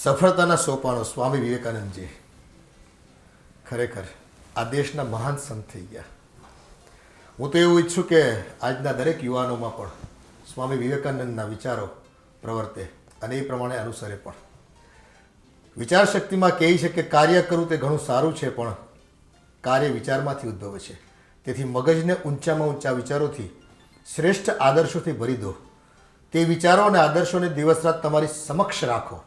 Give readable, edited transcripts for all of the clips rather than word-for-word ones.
સફળતાના સોપાનો સ્વામી વિવેકાનંદજી ખરેખર આ દેશના મહાન સંત થઈ ગયા. હું તો એવું ઈચ્છું કે આજના દરેક યુવાનોમાં પણ સ્વામી વિવેકાનંદના વિચારો પ્રવર્તે અને એ પ્રમાણે અનુસરે પણ. વિચાર શક્તિમાં કહે છે કે કાર્ય કરવું તે ઘણું સારું છે, પણ કાર્ય વિચારમાંથી ઉદ્ભવે છે. તેથી મગજને ઊંચામાં ઊંચા વિચારોથી, શ્રેષ્ઠ આદર્શોથી ભરી દો. તે વિચારો અને આદર્શોને દિવસ રાત તમારી સમક્ષ રાખો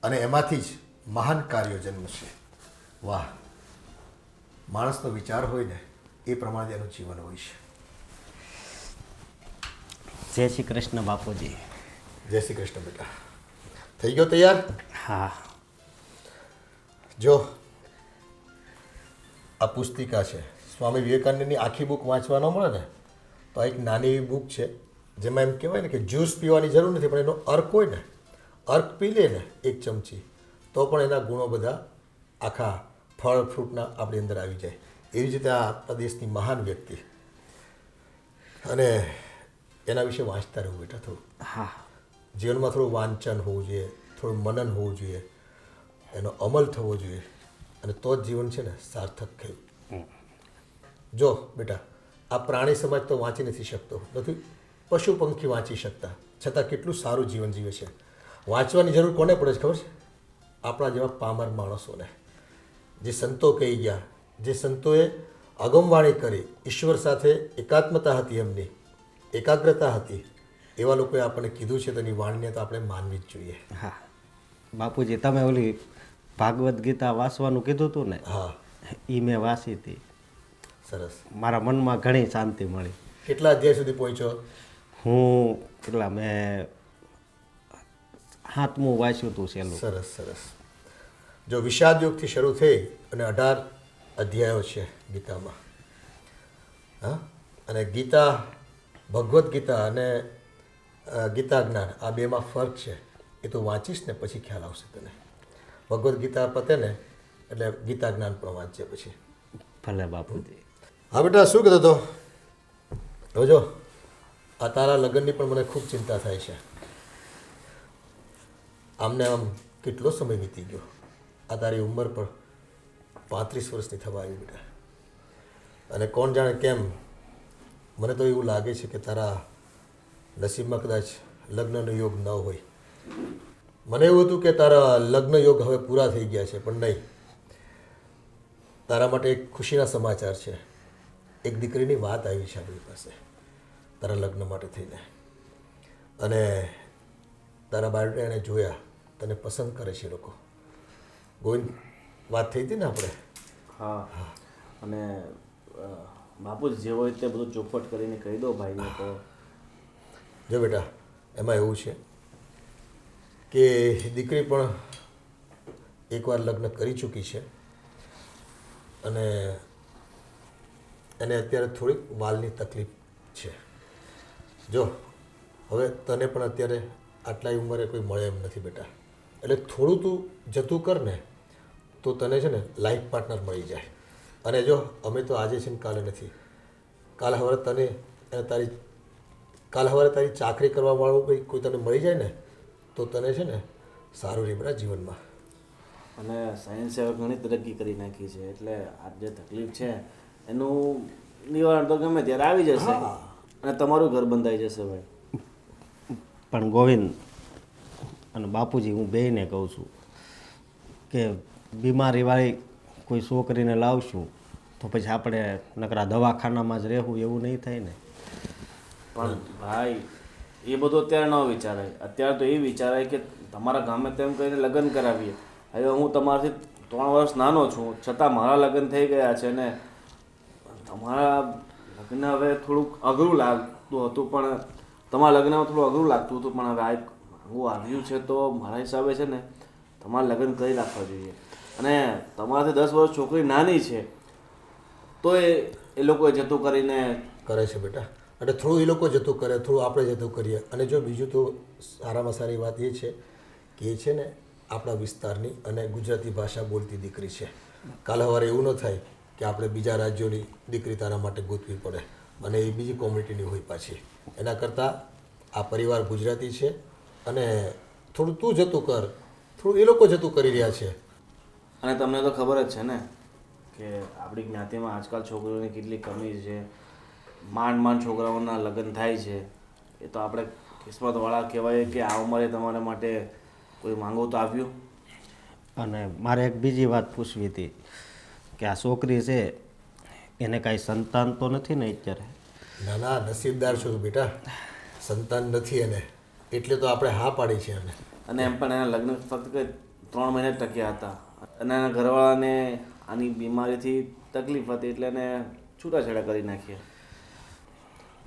અને એમાંથી જ મહાન કાર્યો જન્મશે. વાહ! માણસનો વિચાર હોય ને એ પ્રમાણે એનું જીવન હોય છે. જય શ્રી કૃષ્ણ બાપુજી. જય શ્રી કૃષ્ણ બેટા. થઈ ગયો તૈયાર? હા. જો આ પુસ્તિકા છે, સ્વામી વિવેકાનંદની આખી બુક વાંચવા ન મળે ને તો આ એક નાની એવી બુક છે જેમાં એમ કહેવાય ને કે જ્યુસ પીવાની જરૂર નથી, પણ એનો અર્ક હોય ને, અર્ક પી લે ને એક ચમચી તો પણ એના ગુણો બધા આખા ફળ ફ્રૂટના આપણી અંદર આવી જાય. એવી જ રીતે આ આપણા દેશની મહાન વ્યક્તિ, અને એના વિશે વાંચતા રહેવું બેટા થોડું. હા. જીવનમાં થોડું વાંચન હોવું જોઈએ, થોડું મનન હોવું જોઈએ, એનો અમલ થવો જોઈએ, અને તો જ જીવન છે ને સાર્થક થયું. જો બેટા, આ પ્રાણી સમાજ તો વાંચી નથી શકતો, નથી પશુ પંખી વાંચી શકતા, છતાં કેટલું સારું જીવન જીવે છે. વાંચવાની જરૂર કોને પડે છે ખબર છે? આપણા જેવા પામર માણસોને. જે સંતો કહી ગયા, જે સંતોએ અગમવાણી કરી, ઈશ્વર સાથે એકાત્મતા હતી, એમની એકાગ્રતા હતી, એવા લોકોએ આપણને કીધું છે, તેની વાણીને તો આપણે માનવી જ જોઈએ. હા બાપુજી, તમે ઓલી ભાગવદ્ ગીતા વાંચવાનું કીધું હતું ને? હા. એ મેં વાંચી હતી. સરસ. મારા મનમાં ઘણી શાંતિ મળી. કેટલા અધ્યાય સુધી પહોંચ્યો? હું કેટલા મેં 7મું વાંચ્યું હતું છેલ્લું. સરસ સરસ. જો વિષાદ યોગથી શરૂ થઈ અને 18 અધ્યાયો છે ગીતામાં. હા. અને ગીતા, ભગવદ્ ગીતા અને ગીતા જ્ઞાન, આ બેમાં ફરક છે. એ તો વાંચીશ ને પછી ખ્યાલ આવશે તને. ભગવદ્ ગીતા પતે ને એટલે ગીતા જ્ઞાન પણ વાંચજે પછી. ભલે બાપુજી. હા બેટા, શું કહેતો હતો? હવે જો આ તારા લગ્નની પણ મને ખૂબ ચિંતા થાય છે. આમને આમ કેટલો સમય વીતી ગયો. આ તારી ઉંમર પણ 35 વર્ષની થવા આવી બેટા. અને કોણ જાણે કેમ, મને તો એવું લાગે છે કે તારા નસીબમાં કદાચ લગ્નનો યોગ ન હોય. મને એવું હતું કે તારા લગ્ન યોગ હવે પૂરા થઈ ગયા છે, પણ નહીં. તારા માટે એક ખુશીના સમાચાર છે. એક દીકરીની વાત આવી છે આપણી પાસે તારા લગ્ન માટે થઈને. અને તારા બાળકને એણે જોયા, તને પસંદ કરે છે લોકો. ગોવિંદ, વાત થઈ હતી ને આપણે? હા. અને બાપુ જે હોય તે બધું ચોખવટ કરીને કહી દો ભાઈને. તો જો બેટા, એમાં એવું છે કે દીકરી પણ એકવાર લગ્ન કરી ચૂકી છે અને એને અત્યારે થોડીક વાલની તકલીફ છે. જો હવે તને પણ અત્યારે આટલા ઉંમરે કોઈ મળે એમ નથી બેટા, એટલે થોડું તું જતું કર ને તો તને છે ને લાઈફ પાર્ટનર મળી જાય. અને જો અમે તો આજે છે ને કાલે નથી, કાલ સવારે તને તારી ચાકરી કરવાવાળું કોઈ તને મળી જાય ને તો તને છે ને સારું રહે બેટા જીવનમાં. અને સાયન્સે હવે ઘણી તરક્કી કરી નાખી છે, એટલે આ જે તકલીફ છે એનું નિવારણ તો ગમે ત્યારે આવી જશે અને તમારું ઘર બંધાઈ જશે ભાઈ. પણ ગોવિંદ અને બાપુજી, હું બેયને કહું છું કે બીમારીવાળી કોઈ છોકરીને લાવશું તો પછી આપણે નકરા દવાખાનામાં જ રહેવું એવું નહીં થાય ને. પણ ભાઈ એ બધું અત્યારે ન વિચારાય. અત્યારે તો એ વિચારાય કે તમારા ગામે તેમ કહીને લગ્ન કરાવીએ. હવે હું તમારાથી 3 વર્ષ નાનો છું, છતાં મારા લગ્ન થઈ ગયા છે ને તમારા લગ્ન હવે થોડુંક અઘરું લાગતું હતું, પણ તમારા લગ્નમાં થોડું અઘરું લાગતું હતું, પણ હવે આ હું આવ્યું છે તો મારા હિસાબે છે ને તમારા લગ્ન કરી રાખવા જોઈએ. અને તમારાથી 10 વર્ષ છોકરી નાની છે તો એ લોકોએ જતું કરીને કરે છે બેટા. એટલે થોડું એ લોકો જતું કરે, થોડું આપણે જતું કરીએ. અને જો બીજું તો સારામાં સારી વાત એ છે કે એ છે ને આપણા વિસ્તારની અને ગુજરાતી ભાષા બોલતી દીકરી છે. કાલ સવારે એવું ન થાય કે આપણે બીજા રાજ્યોની દીકરી તારા માટે ગોતવી પડે અને એ બીજી કોમ્યુનિટીની હોય પાછી. એના કરતાં આ પરિવાર ગુજરાતી છે અને થોડું તું જતું કર થોડું એ લોકો જતું કરી રહ્યા છે. અને તમને તો ખબર જ છે ને કે આપણી જ્ઞાતિમાં આજકાલ છોકરીઓની કેટલી કમી છે. માંડ માંડ છોકરાઓના લગ્ન થાય છે. એ તો આપણે કિસ્મતવાળા કહેવાય કે આ ઉંમરે તમારા માટે કોઈ માંગવું તો આવ્યું. અને મારે એક બીજી વાત પૂછવી હતી કે આ છોકરી છે એને કાંઈ સંતાન તો નથી ને અત્યારે? ના ના, નસીબદાર છો બેટા, સંતાન નથી એને, એટલે તો આપણે હા પાડી છે એને. અને એમ પણ એના લગ્ન ફક્ત કંઈ 3 મહિને જ ટક્યા હતા. અને એના ઘરવાળાને આની બીમારીથી તકલીફ હતી એટલે એને છૂટાછેડા કરી નાખ્યા.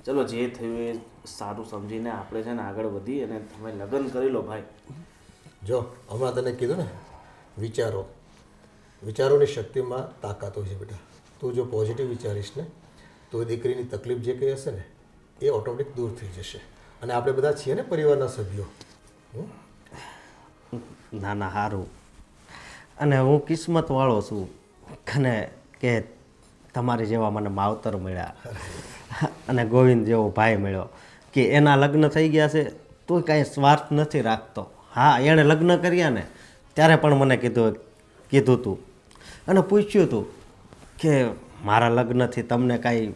ચલો જે થયું એ સારું સમજીને આપણે છે ને આગળ વધી અને તમે લગ્ન કરી લો ભાઈ. જો હમણાં તને કીધું ને, વિચારોની શક્તિમાં તાકાત હોય છે બેટા. તું જો પોઝિટિવ વિચારીશ ને તો એ દીકરીની તકલીફ જે કંઈ હશે ને એ ઓટોમેટિક દૂર થઈ જશે. અને આપણે બધા છીએ ને પરિવારના સભ્યો. ના ના, સારું. અને હું કિસ્મતવાળો છું અને કે તમારી જેવા મને માવતર મળ્યા અને ગોવિંદ જેવો ભાઈ મળ્યો કે એના લગ્ન થઈ ગયા છે તો કાંઈ સ્વાર્થ નથી રાખતો. હા, એણે લગ્ન કર્યા ને ત્યારે પણ મને કીધું તું અને પૂછ્યું હતું કે મારા લગ્નથી તમને કાંઈ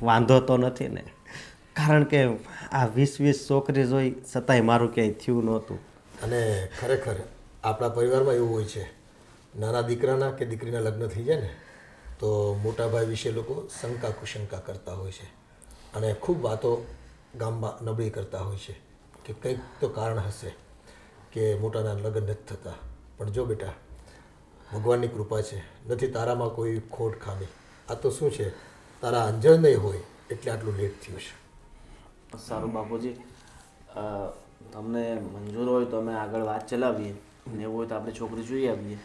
વાંધો તો નથી ને? કારણ કે આ 20 છોકરી જોઈ છતાંય મારું ક્યાંય થયું નહોતું. અને ખરેખર આપણા પરિવારમાં એવું હોય છે, નાના દીકરાના કે દીકરીના લગ્ન થઈ જાય ને તો મોટા ભાઈ વિશે લોકો શંકા કુશંકા કરતા હોય છે અને ખૂબ વાતો ગામમાં નબળી કરતા હોય છે કે કંઈક તો કારણ હશે કે મોટાના લગ્ન નથી થતા. પણ જો બેટા, ભગવાનની કૃપા છે, નથી તારામાં કોઈ ખોટ ખામી. આ તો શું છે, તારા અંજળ નહીં હોય એટલે આટલું લેટ થયું છે. સારું બાપુજી, તમને મંજૂર હોય તો અમે આગળ વાત ચલાવીએ ને એવું હોય તો આપણે છોકરી જોઈ આવીએ.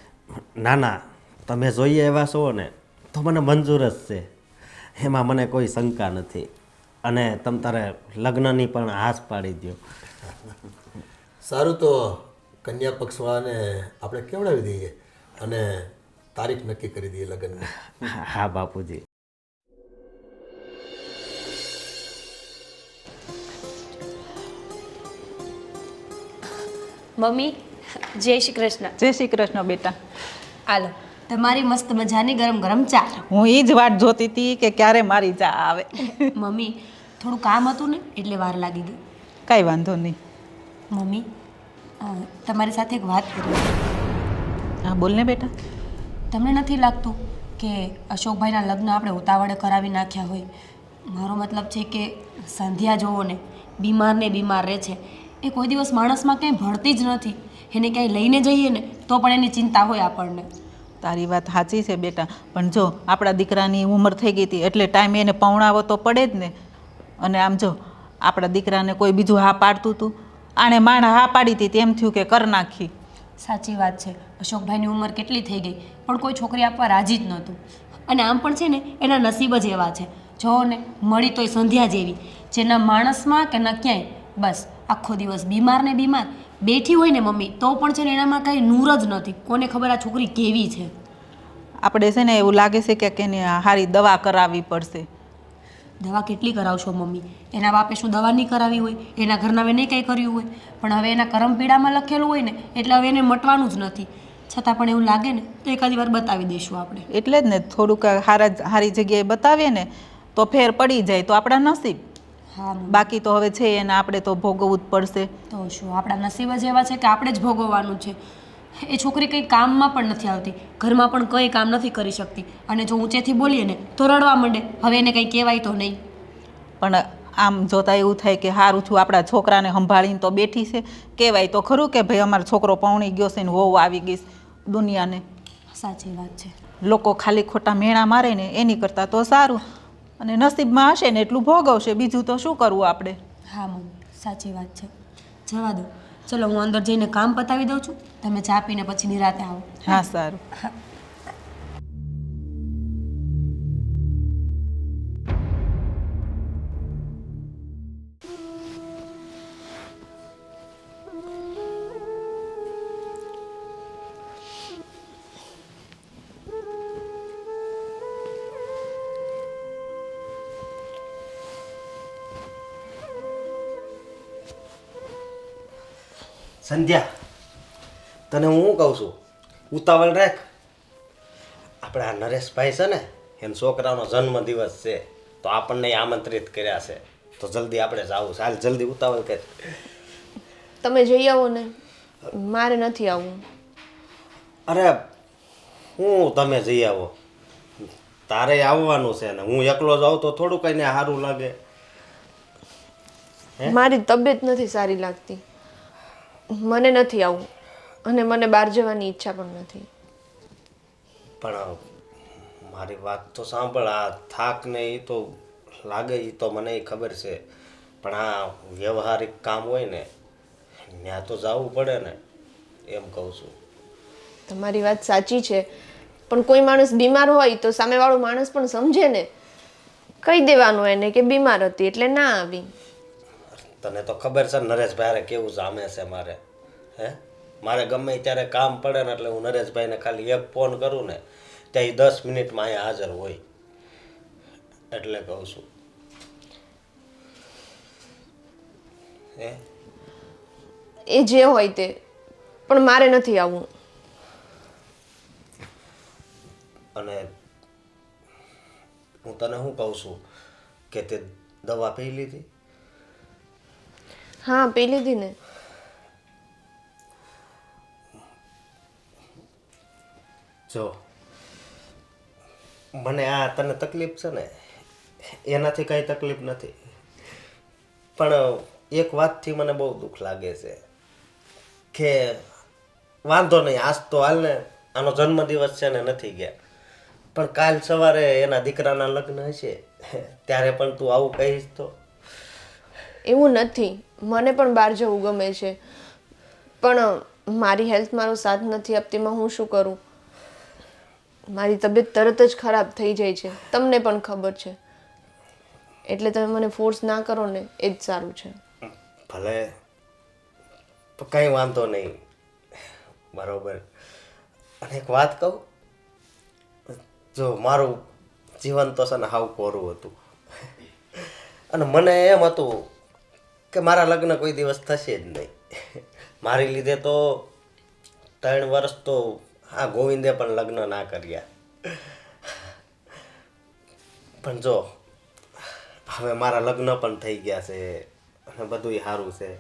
ના ના, તમે જોઈએ એવા છો ને તો મને મંજૂર જ છે, એમાં મને કોઈ શંકા નથી. અને તમે તારે લગ્નની પણ હાશ પાડી દો. સારું, તો કન્યા પક્ષવાળાને આપણે કેવડાવી દઈએ અને તારીખ નક્કી કરી દઈએ લગ્નની. હા બાપુજી. મમ્મી, જય શ્રી કૃષ્ણ. જય શ્રી કૃષ્ણ બેટા. હાલો, તમારી મસ્ત મજાની ગરમ ગરમ ચા. હું એ જ વાટ જોતી હતી કે ક્યારે મારી ચા આવે. મમ્મી, થોડું કામ હતું ને એટલે વાર લાગી ગઈ. કાંઈ વાંધો નહીં. મમ્મી, તમારી સાથે એક વાત કરવી છે. હા બોલ ને બેટા. તમને નથી લાગતું કે અશોકભાઈના લગ્ન આપણે ઉતાવળે કરાવી નાખ્યા હોય? મારો મતલબ છે કે સંધ્યા જોવો ને બીમાર રહે છે. એ કોઈ દિવસ માણસમાં ક્યાંય ભળતી જ નથી. એને ક્યાંય લઈને જઈએ ને તો પણ એની ચિંતા હોય આપણને. તારી વાત સાચી છે બેટા, પણ જો આપણા દીકરાની ઉંમર થઈ ગઈ હતી એટલે ટાઈમે એને પૌણાવો તો પડે જ ને. અને આમ જો આપણા દીકરાને કોઈ બીજું હા પાડતું હતું, આણે માણા હા પાડી હતી તેમ થયું કે કર નાખી. સાચી વાત છે, અશોકભાઈની ઉંમર કેટલી થઈ ગઈ પણ કોઈ છોકરી આપવા રાજી જ નહોતું. અને આમ પણ છે ને એના નસીબ જ એવા છે. જો ને મળી તોય સંધ્યા જેવી, જેના માણસમાં કે ના ક્યાંય, બસ આખો દિવસ બીમાર ને બીમાર બેઠી હોય ને મમ્મી તો પણ છે ને એનામાં કાંઈ નૂર જ નથી. કોને ખબર આ છોકરી કેવી છે. આપણે છે ને એવું લાગે છે કે એને સારી દવા કરાવવી પડશે. દવા કેટલી કરાવશો મમ્મી? એના બાપે શું દવા નહીં કરાવી હોય? એના ઘરના હવે નહીં કંઈ કર્યું હોય, પણ હવે એના કરમપીડામાં લખેલું હોય ને એટલે હવે એને મટવાનું જ નથી. છતાં પણ એવું લાગે ને તો એકાદી વાર બતાવી દઈશું આપણે. એટલે જ ને થોડુંક સારી જગ્યાએ બતાવીએ ને તો ફેર પડી જાય તો આપણા નસીબ. હા મમ્મી. બાકી તો હવે છે એને આપણે તો ભોગવવું જ પડશે. તો શું આપણા નસીબ જ એવા છે કે આપણે જ ભોગવવાનું છે. એ છોકરી કંઈ કામમાં પણ નથી આવતી, ઘરમાં પણ કંઈ કામ નથી કરી શકતી. અને જો ઊંચેથી બોલીએ ને તો રડવા માંડે. હવે એને કંઈ કહેવાય તો નહીં. પણ આમ જોતા એવું થાય કે સારું છું આપણા છોકરાને સંભાળીને તો બેઠી છે. કહેવાય તો ખરું કે ભાઈ અમારો છોકરો પૌણી ગયો છે ને વહુ આવી ગઈ દુનિયાને. સાચી વાત છે. લોકો ખાલી ખોટા મેણા મારે ને એની કરતાં તો સારું. અને નસીબમાં હશે ને એટલું ભોગવશે, બીજું તો શું કરવું આપણે. હા મમ્મી, સાચી વાત છે. જવા દો, ચલો હું અંદર જઈને કામ પતાવી દઉં છું. તમે ચા પીને પછી નિરાતે આવો. હા સારું. સંધ્યા, તને હું શું કહું છું, ઉતાવળ રાખ. આપણે આ નરેશભાઈ છે ને, એમ છોકરાનો જન્મદિવસ છે, તો આપણને આમંત્રિત કર્યા છે, તો જલ્દી આપણે જાવું છે. હાલ જલ્દી ઉતાવળ કર. તમે જઈ આવો ને, મારે નથી આવવું. અરે હું તમે જઈ આવો, તારે આવવાનું છે ને હું એકલો જાઉં તો થોડું કઈને સારું લાગે. મારી તબિયત નથી સારી લાગતી, મને નથી આવવું, અને મને બહાર જવાની ઈચ્છા પણ નથી. પણ મારી વાત તો સાંભળ, આ થાક ને એ તો લાગે, એ તો મને ખબર છે, પણ આ વ્યવહારિક કામ હોય ને ત્યાં તો જવું પડે ને, એમ કહું છું. તમારી વાત સાચી છે, પણ કોઈ માણસ બીમાર હોય તો સામેવાળો માણસ પણ સમજે ને. કહી દેવાનું એને કે બીમાર હતી એટલે ના આવી. તને તો ખબર છે નરેશભાઈ હારે કેવું જામે છે મારે. મારે ગમે ત્યારે કામ પડે ને એટલે હું નરેશભાઈને ખાલી એક ફોન કરું ને ત્યાં 10 મિનિટમાં અહીંયા હાજર હોય, એટલે કહું છું. એ જે હોય તે, પણ મારે નથી આવવું. અને હું તને શું કહું છું કે તે દવા પી લીધી? હા, પી લીધી ને. જો મને આ તને તકલીફ છે ને એનાથી કાંઈ તકલીફ નથી, પણ એક વાતથી મને બહુ દુઃખ લાગે છે કે વાંધો નહીં, આજ તો હાલ ને આનો જન્મદિવસ છે ને નથી ગયા, પણ કાલ સવારે એના દીકરાના લગ્ન હશે ત્યારે પણ તું આવું કહીશ તો? એવું નથી, મને પણ બહાર જવું ગમે છે, પણ મારી હેલ્થ મારો સાથ નથી આપતીમાં હું શું કરું? મારી તબિયત તરત જ ખરાબ થઈ જાય છે, તમને પણ ખબર છે, એટલે તમે મને ફોર્સ ના કરો ને એ જ સારું છે. ભલે, તો કંઈ વાંધો નહીં, બરોબર. અને એક વાત કહું, જો મારું જીવન તો છે ને હાવ કોરું હતું, અને મને એમ હતું કે મારા લગ્ન કોઈ દિવસ થશે જ નહીં. મારી લીધે તો 3 વર્ષ તો આ ગોવિંદે પણ લગ્ન ના કર્યા. પણ જો હવે મારા લગ્ન પણ થઈ ગયા છે અને બધુંય સારું છે,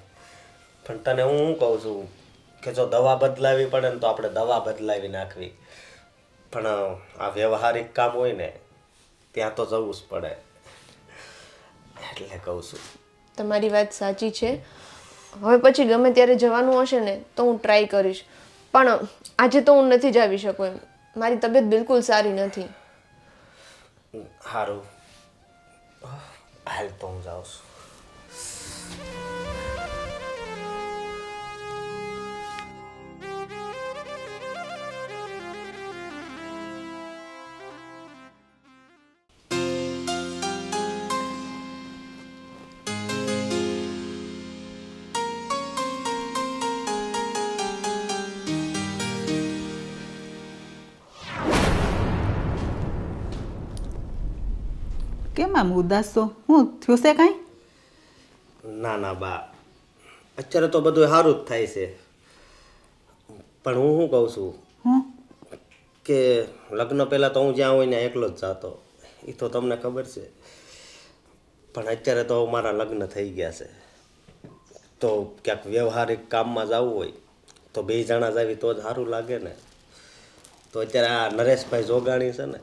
પણ તને હું શું કહું છું કે જો દવા બદલાવી પડે ને તો આપણે દવા બદલાવી નાખવી, પણ આ વ્યવહારિક કામ હોય ને ત્યાં તો જવું જ પડે, એટલે કહું છું. તમારી વાત સાચી છે. હવે પછી ગમે ત્યારે જવાનું હશે ને તો હું ટ્રાય કરીશ, પણ આજે તો હું નથી જ આવી શકું એમ. મારી તબિયત બિલકુલ સારી નથી. સારું, હાલ તો હું જાઉં છું. કેમ આમ ઉદાસ છો? હું થયું છે કાંઈ? ના ના બા, અત્યારે તો બધું સારું જ થાય છે, પણ હું શું કહું છું હું કે લગ્ન પહેલાં તો હું જ્યાં હોય ને એકલો જ જાતો, એ તો તમને ખબર છે, પણ અત્યારે તો મારા લગ્ન થઈ ગયા છે, તો ક્યાંક વ્યવહારિક કામમાં જવું હોય તો 2 જણા જાવી તો જ સારું લાગે ને. તો અત્યારે આ નરેશભાઈ જોગાણી છે ને,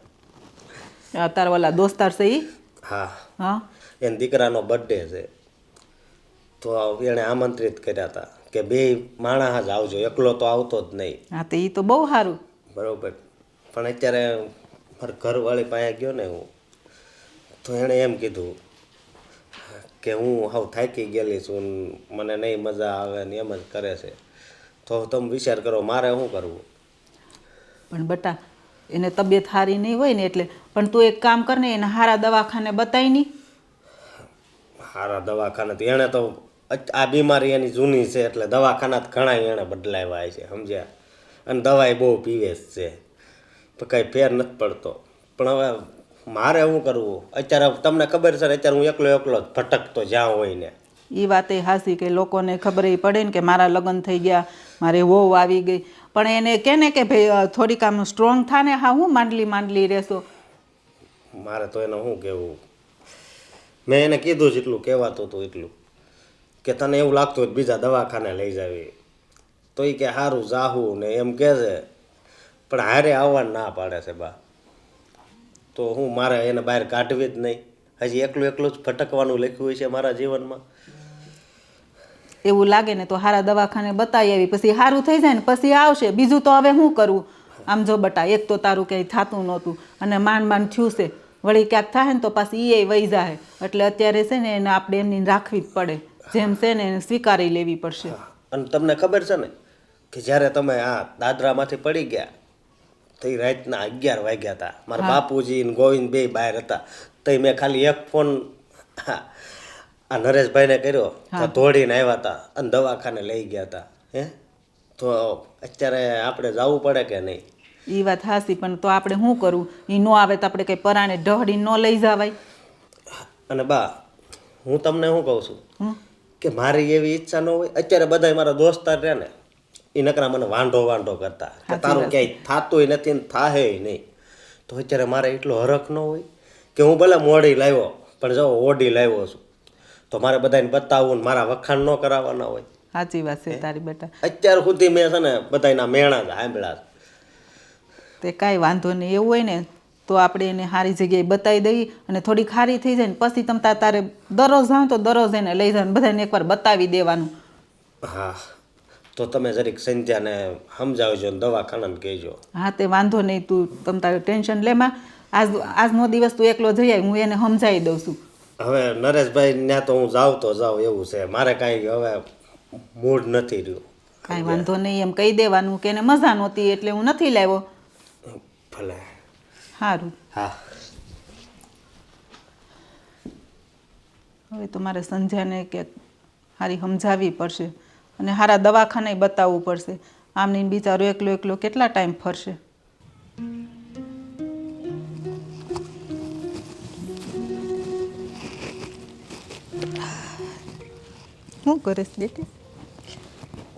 આ તારા ઓલા દોસ્તાર છે ઈ? હા, હા, એના દીકરાનો બર્થડે છે, તો એણે આમંત્રિત કર્યા હતા કે 2 માણસ જ આવજો, એકલો તો આવતો જ નહીં. હા, તો ઈ તો બહુ સારું. બરાબર, પણ અત્યારે મારા ઘરવાળી પાસે ગયો ને હું, તો એણે એમ કીધું કે હું હાવ થાકી ગયેલી છું, મને નહીં મજા આવે ને એમ જ કરે છે, તો તમે વિચાર કરો મારે શું કરવું? પણ બટા, એને તબિયત સારી નહીં હોય ને એટલે, પણ તું એક કામ કર ને, એને સારા દવાખાને બતાવી નહીં. સારા દવાખાના તો એણે તો આ બીમારી એની જૂની છે એટલે દવાખાના જ ઘણા એણે બદલાવ્યા છે, સમજ્યા, અને દવાઈ બહુ પીવે જ છે, તો કાંઈ ફેર નથી પડતો. પણ હવે મારે શું કરવું? અત્યારે તમને ખબર છે ને, અત્યારે હું એકલો જ ભટકતો જ્યાં હોય ને. એ વાત એ હાસી કે લોકોને ખબર પડે ને કે મારા લગ્ન થઈ ગયા, મારે વહુ આવી ગઈ, પણ એને કે ને કે ભાઈ થોડીક આમ સ્ટ્રોંગ થાને. હા હું માંડલી રહેશો. મારે તો એને શું કહેવું, મેં એને કીધું જેટલું કહેવાતું હતું એટલું, કે તને એવું લાગતું હોય બીજા દવાખાને લઈ જાવી, તો એ કે સારું જાહું ને એમ કહે છે, પણ હારે આવવાનું ના પાડે છે બા. તો હું મારે એને બહાર કાઢવી જ નહીં, હજી એકલું જ ભટકવાનું લખ્યું હોય છે મારા જીવનમાં. એવું લાગે ને તો હારા દવાખાને બતાવી આવી, પછી સારું થઈ જાય ને પછી આવશે. બીજું તો હવે શું કરવું? આમ જો બટા, એક તો તારું કંઈ થતું નહોતું અને માંડ થયું છે, વળી ક્યાંક થાય ને તો પાછી એ વહી જાય. એટલે અત્યારે છે ને એને આપણે એમની રાખવી જ પડે, જેમ છે ને એને સ્વીકારી લેવી પડશે. અને તમને ખબર છે ને કે જ્યારે તમે આ દાદરામાંથી પડી ગયા તો એ રાતના 11 વાગ્યા હતા. મારા બાપુજી ને ગોવિંદ બે બહાર હતા. તો મેં ખાલી એક ફોન આ નરેશભાઈને કર્યો તો દોડીને આવ્યા હતા અને દવાખાને લઈ ગયા હતા. તો અત્યારે આપણે જવું પડે કે નહીં? એ વાત હાસી, પણ તો આપણે શું કરવું? એ ન આવે તો આપણે કંઈ પરાણે ઢહડી ન લઈ જવાય. અને બા, હું તમને શું કહું છું કે મારી એવી ઈચ્છા ન હોય. અત્યારે બધા મારા દોસ્તાર રહ્યા ને એ નકરા મને વાંઢો કરતા કે તારું ક્યાંય થાતુંય નથી ને થાહે નહીં. તો અત્યારે મારે એટલો હરખ ન હોય કે હું ભલે મોડી લાવ્યો પણ જો ઓડી લાવ્યો છું તો મારે બધાને બતાવવું ને મારા વખાણ ન કરાવવાના હોય. સાચી વાત છે તારી બેટા. અત્યાર સુધી મેં છે ને બધાના મેણા જ સાંભળ્યા. તે કાંઈ વાંધો નહીં. એવું હોય ને તો આપણે એને સારી જગ્યાએ બતાવી દઈએ અને થોડીક સારી થઈ જાય ને પછી તમે તારે દરરોજ જાઓ તો દરરોજ એને લઈ જાવ, બધાને એકવાર બતાવી દેવાનું. હા, તો તમે જરીક સંધ્યાને સમજાવજો ને દવાખાનાને કહેજો. હા તે વાંધો નહીં, તું તમ તારે ટેન્શન લેમાં. આજનો દિવસ તું એકલો જઈ આવી, હું એને સમજાવી દઉં છું. હવે નરેશભાઈ ત્યાં તો હું જાઉં તો જાઉં એવું છે. મારે કાંઈ હવે મૂડ નથી રહ્યું. કાંઈ વાંધો નહીં એમ કહી દેવાનું કે એને મજા નહોતી એટલે હું નથી લાવ્યો. ભલે. સારું. હા. હવે તો મારે સંધ્યાને કે સારી સમજાવવી પડશે અને સારા દવાખાને બતાવવું પડશે. આમની બિચારો એકલો કેટલા ટાઈમ ફરશે? શું કરીશ બેટી?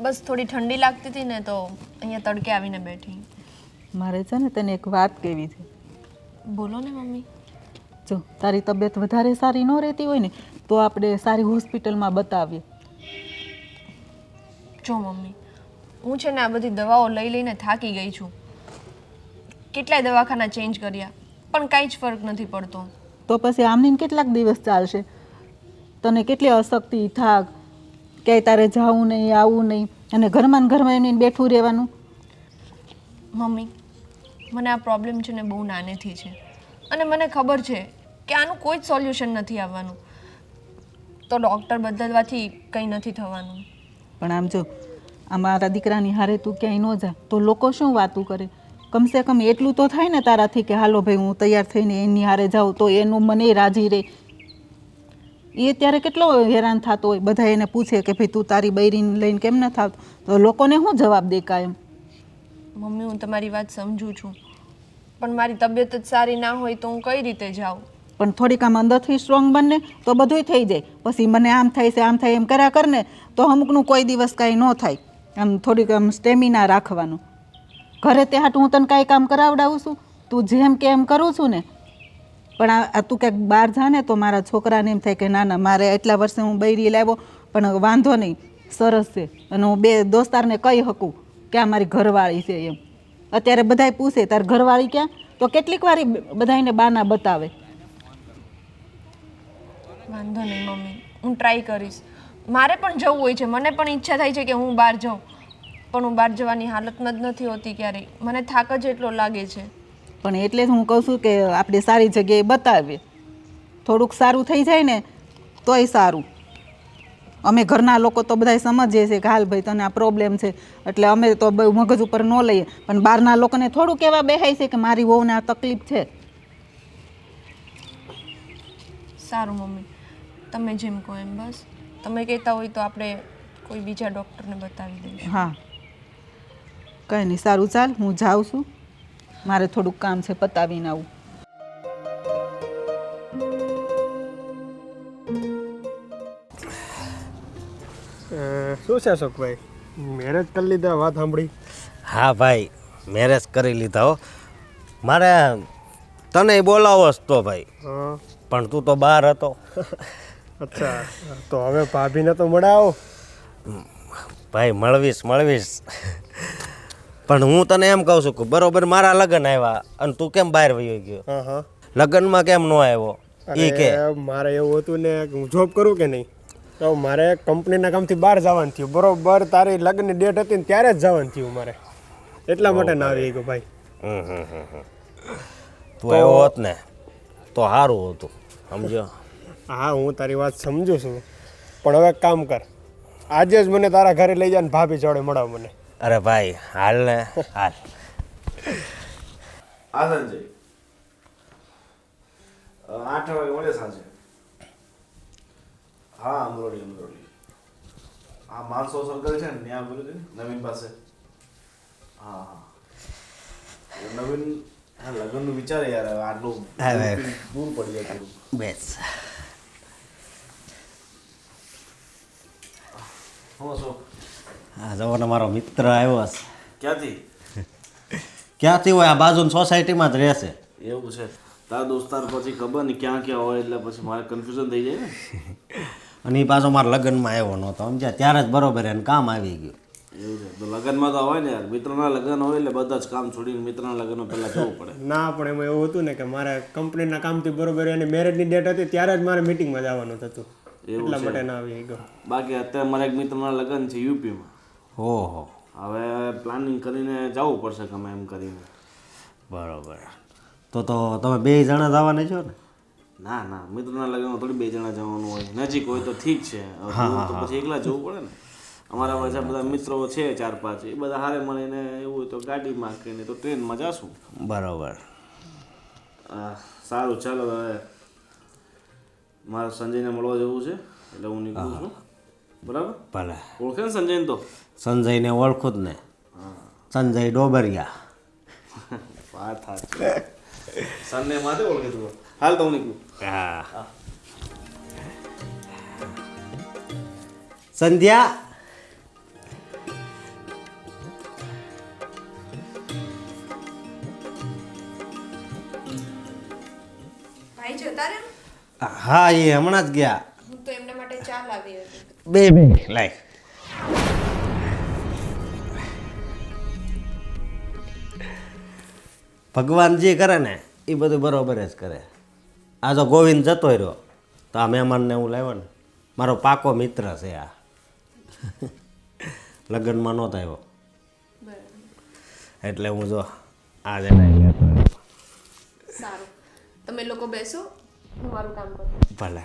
બસ થોડી ઠંડી લાગતી હતી ને તો અહીંયા તડકે આવીને બેઠી. મારે છે ને તને એક વાત કહેવી છે. બોલો ને મમ્મી. જો તારી તબિયત વધારે સારી ન રહેતી હોય ને તો આપણે સારી હોસ્પિટલમાં બતાવીએ. જો મમ્મી, હું છે ને આ બધી દવાઓ લઈને થાકી ગઈ છું. કેટલાય દવાખાના ચેન્જ કર્યા પણ કાંઈ જ ફરક નથી પડતો. તો પછી આમની કેટલાક દિવસ ચાલશે? તને કેટલી અશક્તિ, થાક, ક્યાંય તારે જવું નહીં, આવવું નહીં અને ઘરમાં ને ઘરમાં એમને બેઠું રહેવાનું. મમ્મી, મને આ પ્રોબ્લેમ છે ને બહુ નાનેથી છે અને મને ખબર છે કે આનું કોઈ જ સોલ્યુશન નથી આવવાનું. તો ડૉક્ટર બદલવાથી કંઈ નથી થવાનું. પણ આમ જો અમારા દીકરાની હારે તું ક્યાંય ન જા તો લોકો શું વાતું કરે? કમસે કમ એટલું તો થાય ને તારાથી કે હાલો ભાઈ હું તૈયાર થઈને એની હારે જાઉં તો એનું મને રાજી રહે. એ ત્યારે કેટલો હેરાન થતો હોય, બધા એને પૂછે કે ભાઈ તું તારી બૈરીને લઈને કેમ ન થાવ, તો લોકોને શું જવાબ દે કાયમ? મમ્મી, હું તમારી વાત સમજું છું પણ મારી તબિયત જ સારી ના હોય તો હું કઈ રીતે જાઉં? પણ થોડીક આમ અંદરથી સ્ટ્રોંગ બનને તો બધુંય થઈ જાય. પછી મને આમ થાય છે આમ થાય એમ કર્યા કરને તો અમુકનું કોઈ દિવસ કાંઈ ન થાય. આમ થોડીક આમ સ્ટેમિના રાખવાનું. ઘરે તે હાટું હું તને કાંઈ કામ કરાવડાવું છું? તું જેમ કે એમ કરું છું ને. પણ આ તું ક્યાંક બહાર જા ને તો મારા છોકરાને એમ થાય કે ના ના મારે એટલા વર્ષે હું બૈરી લાવ્યો પણ વાંધો નહીં, સરસ છે અને હું બે દોસ્તારને કહી શકું કે આ મારી ઘરવાળી છે એમ. અત્યારે બધાય પૂછે તાર ઘરવાળી ક્યાં, તો કેટલીક વાર બધાને બાના બતાવે. વાંધો નહીં મમ્મી, હું ટ્રાય કરીશ. મારે પણ જવું હોય છે, મને પણ ઈચ્છા થાય છે કે હું બહાર જાઉં પણ હું બહાર જવાની હાલતમાં જ નથી હોતી ક્યારેય. મને થાક જ એટલો લાગે છે. પણ એટલે જ હું કહું છું કે આપણે સારી જગ્યાએ બતાવીએ. થોડુંક સારું થઈ જાય ને તોય સારું. અમે ઘરના લોકો તો બધાય સમજીએ છીએ કે હાલ ભાઈ તને આ પ્રોબ્લેમ છે એટલે અમે તો બહુ મગજ ઉપર ન લઈએ, પણ બહારના લોકોને થોડુંક એવા બેહાય છે કે મારી વહુને આ તકલીફ છે. સારું મમ્મી, તમે જેમ કહો એમ. બસ તમે કહેતા હોય તો આપણે કોઈ બીજા ડૉક્ટરને બતાવી દઈશું. હા કંઈ નહીં, સારું ચાલ હું જાઉં છું, મારે થોડુંક કામ છે પતાવીને આવું. શું છે અશોકભાઈ, મેરેજ કરી લીધા? વાત સાંભળી. હા ભાઈ, મેરેજ કરી લીધા હો. મારે તને બોલાવો જ તો ભાઈ, હા પણ તું તો બહાર હતો. અચ્છા, તો હવે ભાભીને તો મળાવો. ભાઈ મળવીશ પણ હું તને એમ કહું છું કે બરોબર મારા લગ્ન આવ્યા અને તું કેમ બહાર વયો ગયો? હા હા લગ્નમાં કેમ ન આવ્યો એ કે. અરે મારે એવું હતું ને કે હું જોબ કરું કે નહીં, તો મારે કંપનીના કામથી બહાર જવાનું થયું. બરોબર તારી લગ્નની ડેટ હતી ને ત્યારે જ જવાનું થયું મારે, એટલા માટે ના આવી ગયો ભાઈ. તું આવ્યો હોત ને તો સારું હતું, સમજો. હા હું તારી વાત સમજુ છું, પણ હવે એક કામ કર, આજે જ મને તારા ઘરે લઈ જા ને ભાભી જોડે મળાવ મને. અરે ભાઈ હાલ ને હાલ. આ સંજય 8 વાગે મળે સાંજે. હા અમરોડી હા માણસો સર્કલ છે ને ત્યાં બોલું છે નવીન પાસે. હા હા નવીન હા લગ્નનું વિચારે યાર, હવે આટલું દૂર પડી જાય થોડું. બેસ. હું શું હા જવાનો મારો મિત્ર આવ્યો હશે. ક્યાંથી? ક્યાંથી હોય? આ બાજુની સોસાયટીમાં જ રહેશે. એવું છે? તારા દોસ્તાર પછી ખબર નહીં ક્યાં ક્યાં હોય એટલે પછી મારે કન્ફ્યુઝન થઈ જાય ને. અને એ પાછો મારા લગ્નમાં આવ્યો નહોતો, સમજ્યા? ત્યારે જ બરોબર એને કામ આવી ગયું. એવું છે? તો લગ્નમાં તો હોય ને યાર, મિત્રના લગ્ન હોય એટલે બધા જ કામ છોડીને મિત્રના લગ્નમાં પહેલાં જવું પડે. ના પણ એમાં એવું હતું ને કે મારે કંપનીના કામથી બરોબર એની મેરેજની ડેટ હતી ત્યારે જ મારે મિટિંગમાં જવાનું થતું, એટલા માટે ના આવી ગયો. બાકી અત્યારે મારા એક મિત્રના લગ્ન છે યુપીમાં. ઓહો, હવે પ્લાનિંગ કરીને જવું પડશે ગમે એમ કરીને. બરોબર. તો તમે 2 જણા જવાના છો ને? ના ના, મિત્રના લગ્નમાં થોડી 2 જણા જવાનું હોય, નજીક હોય તો ઠીક છે, તો પછી એકલા જવું પડે ને. અમારા પાછા બધા મિત્રો છે 4-5, એ બધા હારે મળીને એવું હોય તો ગાડીમાં કે નહીં તો ટ્રેનમાં જાશું. બરોબર. સારું ચાલો, હવે મારે સંજયને મળવા જવું છે એટલે હું નીકળું છું. બરાબર? ભલે. ઓળખે ને સંજયને? તો સંજયને ઓળખું જ ને, સંજય ડોબરિયા. વાત સાચી. સનને માથે ઓળખે તું? હાલ તો હું નીકળું. હા. સંધ્યા. ભાઈ જતા રે, હા એ હમણાં જ ગયા. હું તો એમના માટે ચા લાવી હતી. બે લાય. ભગવાન જે કરે ને એ બધું બરોબર જ કરે. આ જો ગોવિંદ જતો રહ્યો તો આ મહેમાનને હું લાવ્યો ને, મારો પાકો મિત્ર છે આ. લગ્નમાં નહોતો આવ્યો એટલે હું જો આજે સારું, તમે લોકો બેસો, હું મારું કામ કરું. ભલે.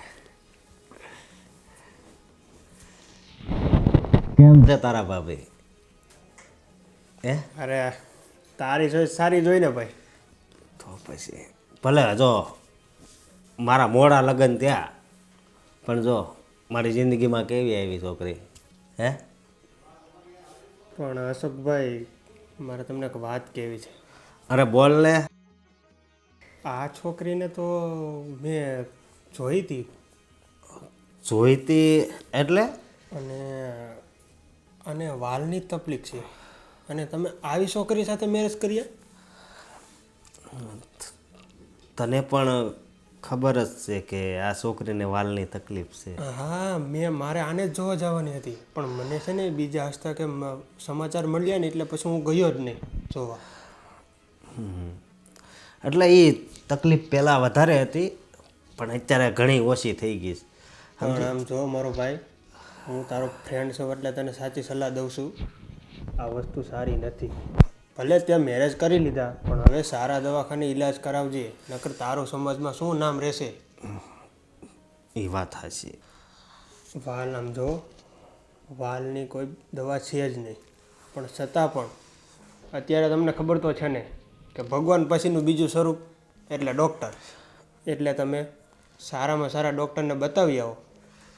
કેમ છે તારા ભાભી? અરે તારી ચોઈસ સારી જોઈ ને ભાઈ. તો પછી ભલે. જો મારા મોડા લગ્ન ત્યાં, પણ જો મારી જિંદગીમાં કેવી આવી છોકરી. હે પણ અશોકભાઈ, મારે તમને એક વાત કહેવી છે. અરે બોલ ને. આ છોકરીને તો મેં જોઈ હતી, જોઈતી એટલે? અને વાલની તકલીફ છે, અને તમે આવી છોકરી સાથે મેરેજ કર્યા? તને પણ ખબર જ છે કે આ છોકરીને વાલની તકલીફ છે. હા, મારે આને જ જોવા જવાની હતી, પણ મને છે ને બીજા હસ્તા કે સમાચાર મળ્યા ને એટલે પછી હું ગયો જ નહીં જોવા. એટલે એ તકલીફ પહેલાં વધારે હતી પણ અત્યારે ઘણી ઓછી થઈ ગઈ છે. પણ આમ જો મારો ભાઈ, હું તારો ફ્રેન્ડ છું એટલે તને સાચી સલાહ દઉં છું, આ વસ્તુ સારી નથી. ભલે ત્યાં મેરેજ કરી લીધા પણ હવે સારા દવાખાને ઈલાજ કરાવજે, નકર તારો સમાજમાં શું નામ રહેશે. એ વાત હાચી. વાલ આમ જો, વાલની કોઈ દવા છે જ નહીં, પણ છતાં પણ અત્યારે તમને ખબર તો છે ને કે ભગવાન પછીનું બીજું સ્વરૂપ એટલે ડૉક્ટર. એટલે તમે સારામાં સારા ડૉક્ટરને બતાવી આવો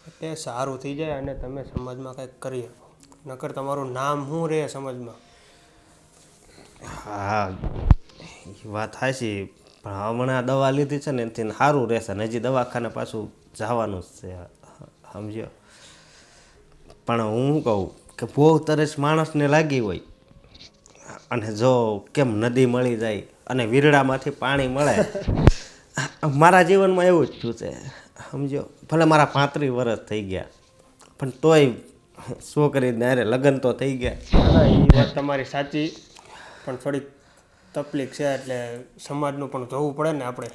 એટલે સારું થઈ જાય અને તમે સમાજમાં કંઈક કરી શકો, નકર તમારું નામ શું રહે સમાજમાં. હા એ વાત હાચી, પણ હમણાં દવા લીધી છે ને એનાથી સારું રહેશે ને હજી દવાખાને પાછું જવાનું જ છે, સમજ્યો? પણ હું કહું કે બહુ તરસ માણસને લાગી હોય અને જો કેમ નદી મળી જાય અને વીરડામાંથી પાણી મળે, મારા જીવનમાં એવું જ થયું છે સમજો. ભલે મારા 35 વર્ષ થઈ ગયા પણ તોય છોકરીને અરે લગ્ન તો થઈ ગયા. ના એ વાત તમારી સાચી, પણ થોડીક તકલીફ છે એટલે સમાજનું પણ જોવું પડે ને આપણે.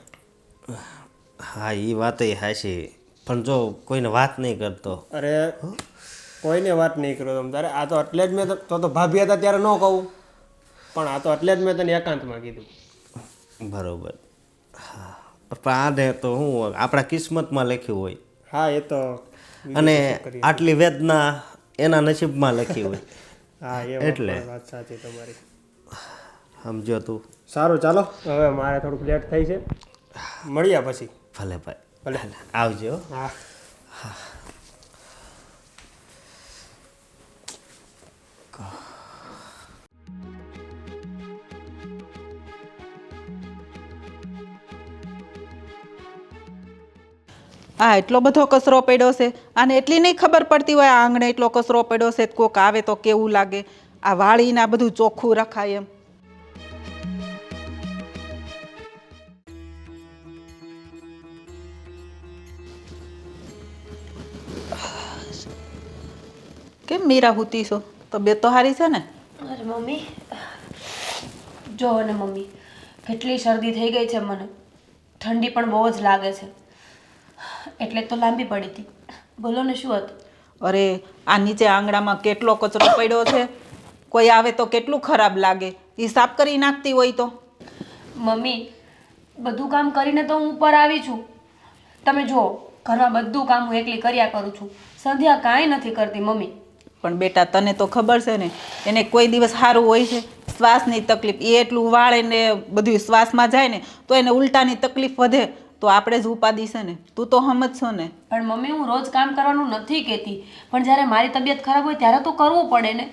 હા એ વાત હાચી, પણ જો કોઈને વાત નહીં કરતો. અરે કોઈને વાત નહીં કરો તમે તારે. આ તો એટલે જ મેં તો ભાભી હતા ત્યારે ન કહું, પણ આ તો એટલે જ મેં તને એકાંતમાં કીધું. બરોબર. હા પણ આને તો હું આપણા કિસ્મતમાં લખ્યું હોય, હા એ તો અને આટલી વેદના એના નસીબમાં લખી હોય. હા એ એટલે. વાત સાચી તમારી. સમજો તું. સારું ચાલો, હવે મારે થોડુંક લેટ થઈ છે, મળ્યા પછી. ભલે ભાઈ, ભલે. આવજો. હા આ એટલો બધો કચરો પડ્યો છે, આને એટલી નહીં ખબર પડતી હોય આ આંગણે એટલો કચરો પડ્યો છે, કોક આવે તો કેવું લાગે. આ વાળીને આ બધું ચોખ્ખું રખાય એમ. કેમ મીરા હુતી છો? તબિયત તો સારી છે ને? અરે મમ્મી, જો ને મમ્મી, કેટલી શરદી થઈ ગઈ છે મને. ઠંડી પણ બહુ જ લાગે છે, એટલે તો લાંબી પડી હતી. બોલો ને શું હતું? અરે આ નીચે આંગણામાં કેટલો કચરો પડ્યો છે, કોઈ આવે તો કેટલું ખરાબ લાગે. એ સાફ કરી નાખતી હોય તો. મમ્મી, બધું કામ કરીને તો હું ઉપર આવી છું. તમે જુઓ, ઘરમાં બધું કામ હું એકલી કર્યા કરું છું. સંધ્યા કાંઈ નથી કરતી મમ્મી. પણ બેટા તને તો ખબર છે ને, એને કોઈ દિવસ સારું હોય છે? શ્વાસની તકલીફ, એ એટલું વાળે ને બધું શ્વાસમાં જાય ને તો એને ઉલટાની તકલીફ વધે, તો આપણે જ ઉપાદી છે ને. તું તો સમજશો ને. પણ મમ્મી, હું રોજ કામ કરવાનું નથી કહેતી, પણ જ્યારે મારી તબિયત ખરાબ હોય ત્યારે તો કરવું પડે ને.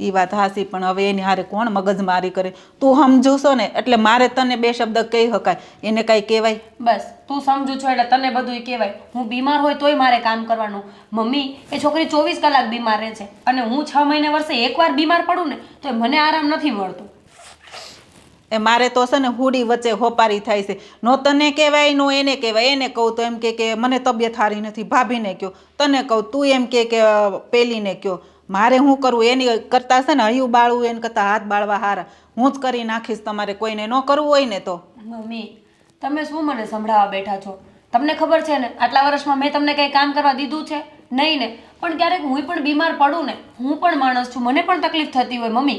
એ વાત હાસી, પણ હવે એની હારે કોણ મગજમારી કરે? તું સમજુશો ને એટલે મારે તને બે શબ્દ કહી શકાય, એને કાંઈ કહેવાય? બસ તું સમજુ છો એટલે તને બધું કહેવાય. હું બીમાર હોય તોય મારે કામ કરવાનું. મમ્મી, એ છોકરી 24 કલાક બીમાર રહે છે, અને હું 6 મહિને વર્ષે એકવાર બીમાર પડું ને તો મને આરામ નથી મળતો. એ મારે તો છે ને હુડી વચ્ચે હોપારી થાય છે. નો તને કહેવાય નો એને કહેવાય. એને કહું તો એમ કે મને તબિયત સારી નથી, ભાભીને કહો. તને કહું તું એમ કે પેલીને કહો. મારે શું કરવું? એની કરતાં છે ને હૈયું બાળવું એને કરતાં હાથ બાળવા હારા. હું જ કરી નાખીશ, તમારે કોઈને ન કરવું હોય ને તો. મમ્મી, તમે શું મને સંભળાવવા બેઠા છો? તમને ખબર છે ને, આટલા વર્ષમાં મેં તમને કંઈ કામ કરવા દીધું છે? નહીં ને. પણ ક્યારેક હું પણ બીમાર પડું ને, હું પણ માણસ છું, મને પણ તકલીફ થતી હોય મમ્મી.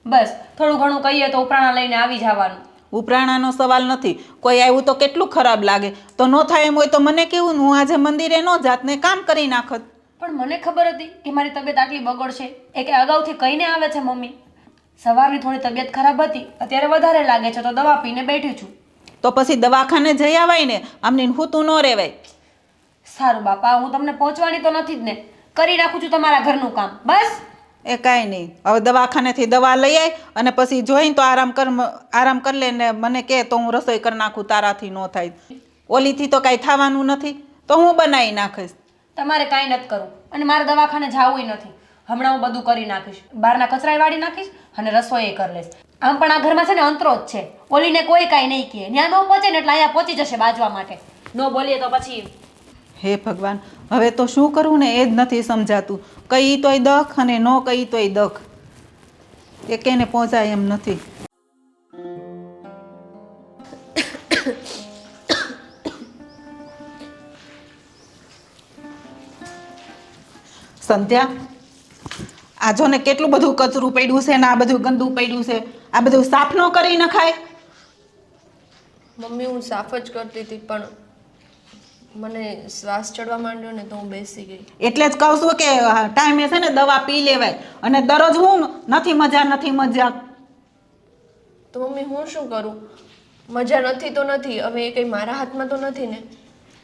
બસ થોડું ઘણું કહીએ તો ઉપરાણા લઈને આવી જવાનું. ઉપરાણાનો સવાલ નથી. કોઈ આવ્યું તો કેટલું ખરાબ લાગે. તો ન થાય એમ હોય તો મને કેવું, હું આજે મંદિરે ન જાત ને કામ કરી નાખત. પણ મને ખબર હતી કે મારી તબિયત આટલી બગડશે, એ કે અગાઉથી કહીને આવે છે મમ્મી. સવારની થોડી તબિયત ખરાબ હતી, અત્યારે વધારે લાગે છે તો દવા પીને બેઠી છું. તો પછી દવાખાને જઈ આવાય ને, આમની હુતું ન રહેવાય. સારું બાપા, હું તમને પહોંચવાની તો નથી જ ને. કરી નાખું છું તમારા ઘરનું કામ. બસ એ કાંઈ નહીં. હવે દવાખાનેથી દવા લઈ આય અને પછી જોઈને તો આરામ કરી લે ને મને કહે તો હું રસોઈ કરી નાખું, તારાથી ન થાય. ઓલીથી તો કાંઈ થવાનું નથી તો હું બનાવી નાખીશ. તમારે કાંઈ નથી કરવું, અને મારે દવાખાને જવું નથી. હમણાં હું બધું કરી નાખીશ, બહારના કચરાય વાળી નાખીશ અને રસોઈ કરી લઈશ. આમ પણ આ ઘરમાં છે ને અંતરો જ છે. ઓલીને કોઈ કાંઈ નહીં કહે, ત્યાં ન પહોંચે ને એટલે અહીંયા પહોંચી જશે બાજવા માટે. ન બોલીએ તો પછી. હે ભગવાન, હવે તો શું કરવું ને એ જ નથી સમજાતું. કહી તોય દખ અને ન કહી તોય દખ. એકેને પહોંચાય એમ નથી. સંધ્યા, આ જો ને કેટલું બધું કચરું પડ્યું છે ને આ બધું ગંદુ પડ્યું છે. આ બધું સાફ ન કરી નખાય? મમ્મી, હું સાફ જ કરતી હતી, પણ મને શ્વાસ ચડવા માંડ્યો ને તો હું બેસી ગઈ. એટલે જ કહું છું કે ટાઈમે છે ને દવા પી લેવાય. અને દરરોજ હું નથી મજા. તો મમ્મી હું શું કરું? મજા નથી તો નથી, હવે એ કંઈ મારા હાથમાં તો નથી ને.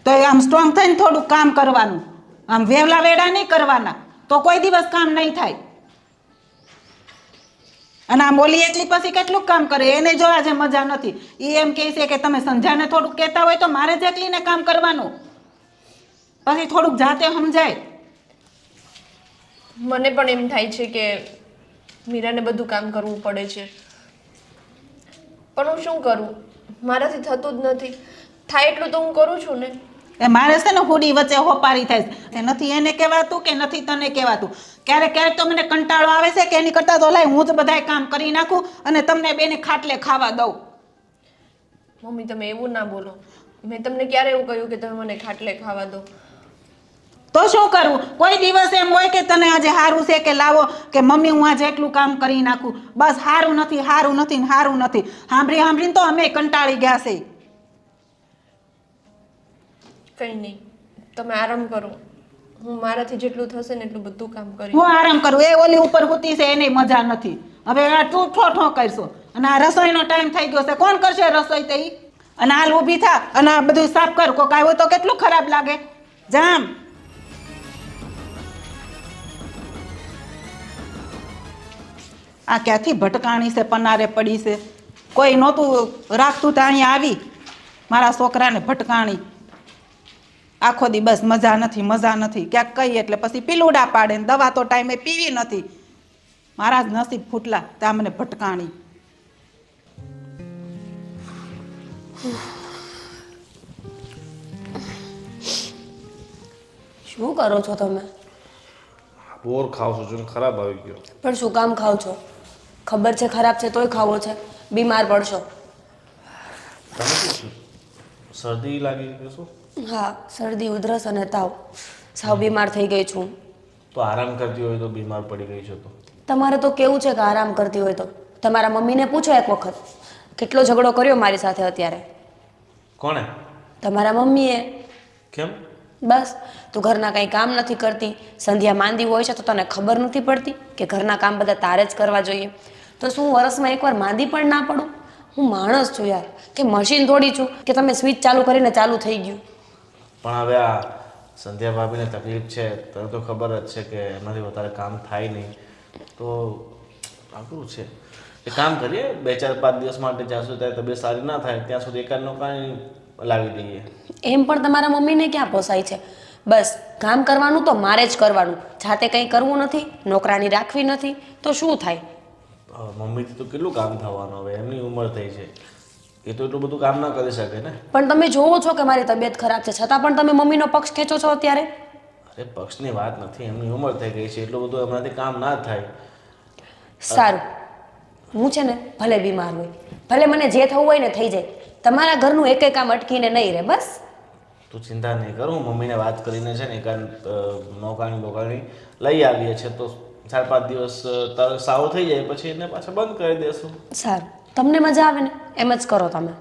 તો આમ સ્ટ્રોંગ થઈને થોડુંક કામ કરવાનું. આમ વેવલા વેડા નહીં કરવાના, તો કોઈ દિવસ કામ નહીં થાય. અને આમ ઓલી એકલી પછી કેટલું કામ કરે? એને જો આજે મજા નથી, એ એમ કહે છે કે તમે સંધ્યાને થોડુંક કહેતા હોય તો મારે જ એકલીને કામ કરવાનું. પછી થોડુંક જાતે સમજાય. મને પણ એમ થાય છે કે મીરાને બધું કામ કરવું પડે છે. પણ હું શું કરું, મારાથી થતું જ નથી. થાય એટલું તો હું કરું છું ને. એ મારે છે ને હુડી વચ્ચે હોપારી થાય છે. નથી એને કહેવાતું કે નથી તને કહેવાતું. ક્યારેક ક્યારેક તો મને કંટાળો આવે છે કે એની કરતાં તો લાય હું જ બધાય કામ કરી નાખું અને તમને બેને ખાટલે ખાવા દઉં. મમ્મી તમે એવું ના બોલો. મેં તમને ક્યારે એવું કહ્યું કે તમે મને ખાટલે ખાવા દો? તો શું કરવું? કોઈ દિવસ એમ હોય કે તને આજે સારું છે કે લાવો કે મમ્મી હું આજે એટલું કામ કરી નાખું? બસ સારું નથી, સારું નથી ને સારું નથી. સાંભળી સાંભળીને તો અમે કંટાળી ગયા છે. કંઈ નહીં, તમે આરામ કરો. હું મારાથી જેટલું થશે ને એટલું બધું કામ કરી. હું આરામ કરું, એ ઓલી ઉપર હોતી છે એને મજા નથી. હવે આ તું ઠો કરશો અને આ રસોઈનો ટાઈમ થઈ ગયો છે. કોણ કરશે રસોઈ? તે અને હાલ ઊભી થા અને આ બધું સાફ કર. કોક આવ્યો તો કેટલું ખરાબ લાગે. જામ આ ક્યાંથી ભટકાણી છે, પનારે પડી છે. કોઈ નહોતું રાખતું તો અહીંયા આવી મારા છોકરાને ભટકાણી. આખો દી બસ મજા નથી, મજા નથી. ક્યાંક કહીએ એટલે પછી પીલુડા પાડે ને દવા તો ટાઈમે પીવી નથી. મારા જ નસીબ ફૂટલા ત્યાં મને ભટકાણી. શું કરો છો તમે? બોર ખાવ છું, ખરાબ આવી ગયો. પણ શું કામ ખાવ છો? ખબર છે ખરાબ છે તોય ખાવો છે. બીમાર પડશો. શરદી લાગી કે શું? હા, શરદી, ઉધરસ અને તાવ. સાવ બીમાર થઈ ગઈ છું. તો આરામ કરતી હોય તો બીમાર પડી ગઈ છે તો? તમારે તો કેવું છે કે આરામ કરતી હોય તો? તમારા મમ્મીને પૂછો એક વખત, કેટલો ઝઘડો કર્યો મારી સાથે અત્યારે. કોણે? તમારા મમ્મીએ. કેમ? બસ, તું ઘરના કંઈ કામ નથી કરતી. સંધ્યા માંદી હોય છે તો તને ખબર નથી પડતી કે ઘરના કામ બધા તારે જ કરવા જોઈએ. તો શું વરસમાં એકવાર માંદી પણ ના પડું? હું માણસ છું યાર, કે મશીન થોડી છું કે તમે સ્વિચ ચાલુ કરીને ચાલુ થઈ ગયું. પણ હવે આ સંધ્યા ભાભીને તકલીફ છે, તને તો ખબર જ છે કે એમાંથી વધારે કામ થાય નહીં. તો આકરું છે. એ કામ કરીએ, 2-4-5 દિવસ માટે જ્યાં સુધી તારી તબિયત સારી ના થાય ત્યાં સુધી એકાદ નોકરાણી લાવી દઈએ. એમ પણ તમારા મમ્મીને ક્યાં પોસાય છે? બસ કામ કરવાનું તો મારે જ કરવાનું. જાતે કંઈ કરવું નથી, નોકરાણી રાખવી નથી તો શું થાય? મમ્મીથી તો કેટલું કામ થવાનું? હવે એમની ઉંમર થઈ છે, એ તો એટલું બધું કામ ના કરી શકે ને. પણ તમે જોવો છો કે મારી તબિયત ખરાબ છે છતાં પણ તમે મમ્મીનો પક્ષ ખેંચો છો અત્યારે. અરે પક્ષની વાત નથી, એમની ઉંમર થઈ ગઈ છે, એટલું બધું એમનાથી કામ ના થાય. સારું, હું છે ને ભલે બીમાર હોય, ભલે મને જે થવું હોય ને થઈ જાય, તમારા ઘરનું એકેય કામ અટકીને નહીં રહે. બસ તું ચિંતા નહીં કર, હું મમ્મીને વાત કરીને છે ને એકાદ નોકરાણી લઈ આવીએ છીએ તો 4-5 દિવસ તારો સાવ થઈ જાય પછી એને પાછા બંધ કરી દેશું. સારું, તમને મજા આવે ને એમ જ કરો તમે.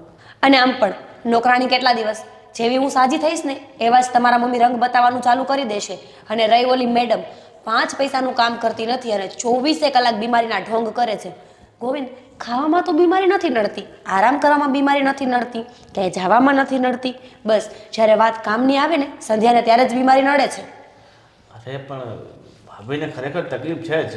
અને આમ પણ નોકરાણી કેટલા દિવસ, જેવી હું સાજી થઈશ ને એવા જ તમારા મમ્મી રંગ બતાવવાનું ચાલુ કરી દેશે. અને રહી ઓલી મેડમ, 5 પૈસાનું કામ કરતી નથી અને 24 કલાક બીમારીના ઢોંગ કરે છે. ગોવિંદ, ખાવામાં તો બીમારી નથી નડતી, આરામ કરવામાં બીમારી નથી નડતી, ક્યાંય જવામાં નથી નડતી. બસ જ્યારે વાત કામની આવે ને સંધ્યાને ત્યારે જ બીમારી નડે છે. અરે પણ ભાભીને ખરેખર તકલીફ છે જ.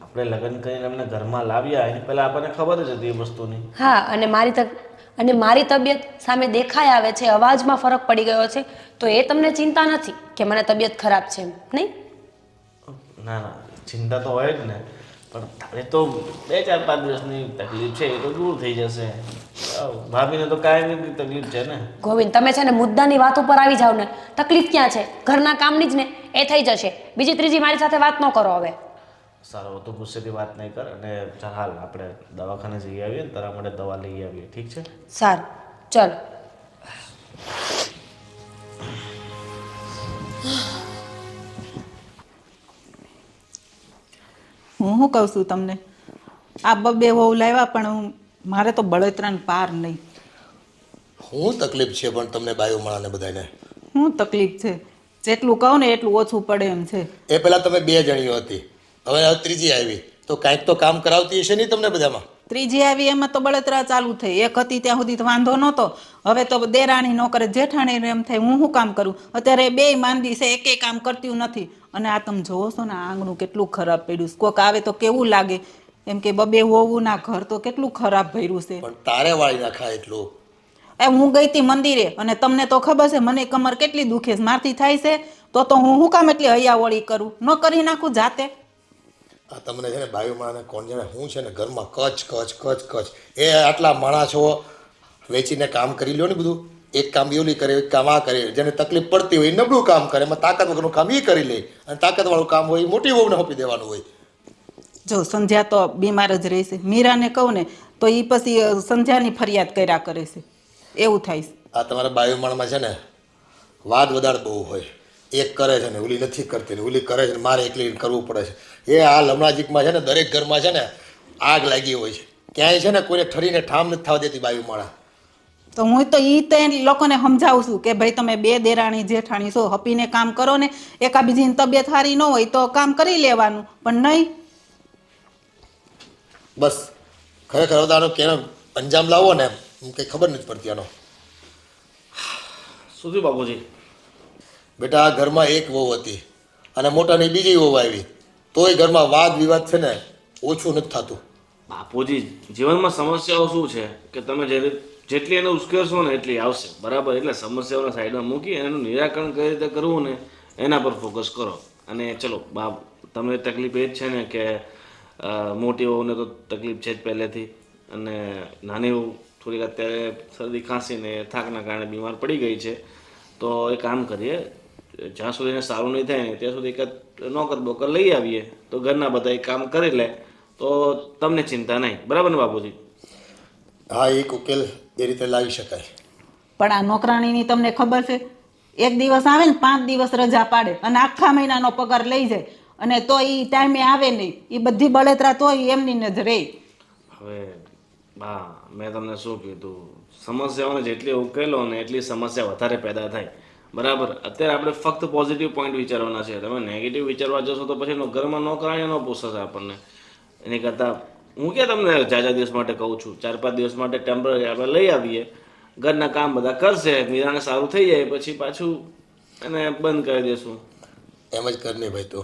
આપણે લગ્ન કરીને એમને ઘરમાં લાવ્યા એની પહેલાં આપણને ખબર જ હતી એ વસ્તુની. હા, અને મારી તબિયત સામે દેખાઈ આવે છે, અવાજમાં ફરક પડી ગયો છે, તો એ તમને ચિંતા નથી કે મને તબિયત ખરાબ છે એમ? નહીં? ના ના, ચિંતા તો હોય જ ને, પણ તારે તો 2-4-5 દિવસની તકલીફ છે, એ તો દૂર થઈ જશે. ભાભીને તો કાયમની તકલીફ છે ને. ગોવિંદ, તમે છે ને મુદ્દાની વાત ઉપર આવી જાવ ને. તકલીફ ક્યાં છે? ઘરના કામની જ ને, એ થઈ જશે. બીજી ત્રીજી મારી સાથે વાત ન કરો હવે. સારું, તો ગુસ્સેથી વાત નહીં કર અને ચાલ હાલ આપણે દવાખાને જઈ આવીએ ને તારા માટે દવા લઈ આવીએ, ઠીક છે? સારું, ચલો. હું શું કહું છું તમને, આ બબે વહુ લાવ્યા પણ મારે તો બળતરાને પાર નહીં. શું તકલીફ છે પણ તમને બાયો માળાને બધાને? શું તકલીફ છે? જેટલું કહું ને એટલું ઓછું પડે એમ છે. એ પહેલાં તમે 2 જણીઓ હતી, હવે ત્રીજી આવી તો કાંઈક તો કામ કરાવતી હશે નહીં તમને બધામાં? ત્રીજી આવી એમાં તો બળતરા ચાલુ થઈ. એક હતી ત્યાં સુધી તો વાંધો નહોતો, હવે તો દેરાણી ન કરે જેઠાણી એમ થાય હું શું કામ કરું. અત્યારે 2 માંદી છે, એકેય કામ કરતી નથી. અને આ તમે જોવો છો ને આંગણું કેટલું ખરાબ પડ્યું છે. કોક આવે તો કેવું લાગે એમ કે બબે હોવું ના ઘર તો કેટલું ખરાબ ભર્યું છે. પણ તારે વાળી નાખા એટલું. હું ગઈ હતી મંદિરે અને તમને તો ખબર છે મને કમર કેટલી દુખે છે, મારથી થાય છે તો હું શું કામ એટલી હૈયાવળી કરું? ન કરી નાખું જાતે. આ તમને છે ને બાયુમાં કોણ જાણે હું છે ને ઘરમાં કચ એ આટલા માણસ છો વેચીને કામ કરી લ્યો ને બધું, એક કામ એવલી કરે, એક કામ આ કરે, જેને તકલીફ પડતી હોય એ નબળું કામ કરે, એમાં તાકાત વગરનું કામ એ કરી લે, અને તાકાતવાળું કામ હોય એ મોટી વહુને સોંપી દેવાનું હોય. જો સંધ્યા તો બીમાર જ રહેશે. મીરાને કહું ને તો એ પછી સંધ્યાની ફરિયાદ કર્યા કરે છે, એવું થાય છે. આ તમારા બાયુમાણમાં છે ને વાદ વધારે બહુ હોય, એક કરે છે ને ઓલી નથી કરતી ને ઓલી કરે છે ને મારે એકલી કરવું પડે છે. એ આ લમણાજીકમાં છે ને દરેક ઘરમાં છે ને આગ લાગી હોય છે, ક્યાંય છે ને કોઈને ઠરીને ઠામ નથી થવા દેતી બાયુમાળા. તો હું તો એ તો લોકોને સમજાવું છું કે ભાઈ તમે બે દેરાણી જેઠાણી છો, હપીને કામ કરો ને. એકાબીજીની તબિયત સારી ન હોય તો કામ કરી લેવાનું, પણ નહીં. બસ ખરેખર હવે આનો કેનો અંજામ લાવો ને એમ કંઈ ખબર નથી પડતી આનો. શું થયું બાપુજી? બેટા આ ઘરમાં એક વહુ હતી અને મોટાની બીજી વહુ આવી, તોય ઘરમાં વાદ વિવાદ છે ને ઓછું નથી થતું. બાપુજી, જીવનમાં સમસ્યાઓ શું છે કે તમે જેટલી એને ઉશ્કેરશો ને એટલી આવશે, બરાબર? એટલે સમસ્યાઓને સાઈડમાં મૂકી એનું નિરાકરણ કઈ રીતે કરવું ને એના પર ફોકસ કરો. અને ચલો બાપ, તમને તકલીફ એ જ છે ને કે મોટી વહુને તો તકલીફ છે જ પહેલેથી, અને નાની વહુ થોડીક અત્યારે શરદી ખાંસીને થાકના કારણે બીમાર પડી ગઈ છે. તો એ કામ કરીએ, જ્યાં સુધી એને સારું નહીં થાય ને ત્યાં સુધી એક નોકર બોકર લઈ આવીએ તો ઘરના બધા એ કામ કરી લે તો તમને ચિંતા નહીં, બરાબર ને બાપુજી? હા, એક ઉકેલ એ રીતે લાવી શકાય. પણ આ નોકરાણીની તમને ખબર છે, એક દિવસ આવે ને 5 દિવસ રજા પાડે અને આખા મહિનાનો પગાર લઈ જાય, અને તો એ ટાઈમે આવે નહીં. એ બધી બળતરા તોય એમની જ રહે. હવે બા, મેં તમને શું કીધું, સમસ્યાઓને જેટલી ઉકેલો ને એટલી સમસ્યા વધારે પેદા થાય, બરાબર? અત્યારે આપણે ફક્ત પોઝિટિવ પોઈન્ટ વિચારવાના છે. તમે નેગેટિવ વિચારવા જશો તો પછી ઘરમાં નોકરાણી ન પોસાશે આપણને. એની કરતાં હું ક્યાં તમને જાજા દિવસ માટે કહું છું, 4-5 દિવસ માટે ટેમ્પરરી આપણે લઈ આવીએ, ઘરના કામ બધા કરશે, મીરાને સારું થઈ જાય પછી પાછું એને બંધ કરી દઈશું. એમ જ કર ને ભાઈ. તો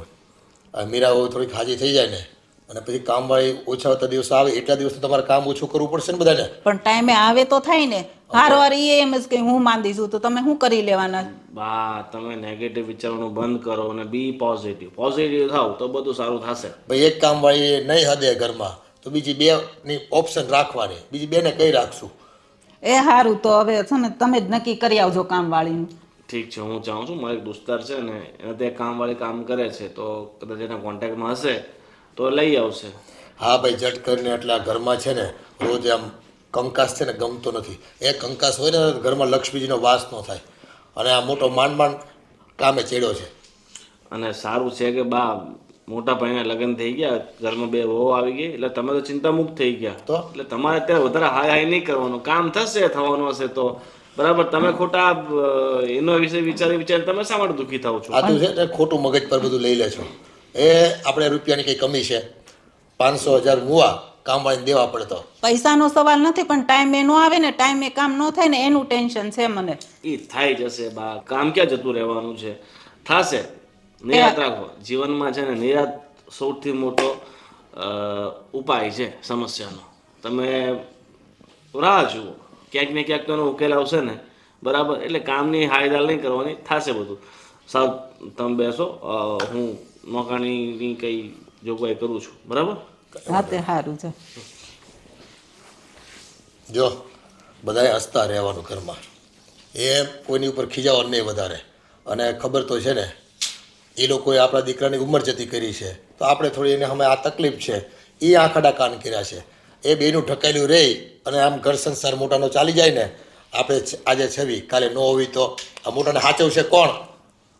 આ મીરા વહુ થોડીક હાજી થઈ જાય ને અને પછી કામવાળી ઓછા હોતા દિવસ આવે એટલા દિવસ તો તમારે કામ ઓછું કરવું પડશે ને બધાને. પણ ટાઈમે આવે તો થાય ને. હારવાર એ એમ જ કે હું માંદી છું તો તમે શું કરી લેવાના? બા, તમે નેગેટિવ વિચારવાનું બંધ કરો અને બી પોઝિટિવ. પોઝિટિવ થાવ તો બધું સારું થશે. ભાઈ એક કામવાળી નહીં હદે ઘરમાં તો બીજી 2ની ઓપ્શન રાખવાની, બીજી 2ને કઈ રાખશું? એ સારું, તો હવે છે ને તમે જ નક્કી કરી આવજો કામવાળીનું. ઠીક છે, હું ચાહું છું, મારો એક દોસ્તાર છે ને એને ત્યાં કામવાળી કામ કરે છે, તો કદાચ એના કોન્ટેક્ટમાં હશે તો લઈ આવશે. હા ભાઈ, જટ કરીને. એટલે આ ઘરમાં છે ને રોજ આમ કંકાસ છે ને ગમતો નથી. એ કંકાસ હોય ને ઘરમાં લક્ષ્મીજીનો વાસ ન થાય, અને આ મોટો માંડ કામે ચેડ્યો છે. અને સારું છે કે બા, મોટા ભાઈના લગ્ન થઈ ગયા, ઘરમાં 2 વહુ આવી ગઈ, એટલે તમે તો ચિંતા મુક્ત થઈ ગયા. તો એટલે તમારે અત્યારે વધારે હાય હાય નહીં કરવાનું, કામ થશે, થવાનું હશે તો બરાબર. તમે ખોટા એનો વિશે વિચારી તમે શા માટે દુઃખી થાવ છો? આ તું છે ને ખોટું મગજ પર બધું લઈ લે છો. એ આપણે રૂપિયાની કંઈ કમી છે? 500,000 મુવા કામવાળીને દેવા પડે તો પૈસાનો સવાલ નથી, પણ ટાઈમે ન આવે ને, ટાઈમે કામ ન થાય ને એનું ટેન્શન છે મને. એ થાય જશે બા, કામ ક્યાં જતું રહેવાનું છે, થશે. નિરાત રાખો જીવનમાં છે ને, નિરાત સૌથી મોટો ઉપાય છે સમસ્યાનો. તમે રાહ જુઓ, ક્યાંક ને ક્યાંક તો એનો ઉકેલ આવશે ને, બરાબર? એટલે કામની હાયદાલ નહીં કરવાની, થશે બધું. સાવ તમે બેસો, હું નોકરીની કંઈ જોગવાઈ કરું છું, બરાબર? હા, તે સારું છે. જો બધાએ હસતા રહેવાનું ઘરમાં, એ કોઈની ઉપર ખીજાવાનું નહીં વધારે. અને ખબર તો છે ને એ લોકોએ આપણા દીકરાની ઉંમર જતી કરી છે, તો આપણે થોડી એને અમે આ તકલીફ છે એ આંખડા કાન કર્યા છે. એ બેનું ઢકેલું રહી અને આમ ઘર સંસાર મોટાનો ચાલી જાય ને. આપણે આજે છવી, કાલે ન હોવી તો આ મોટાને સાચવશે કોણ?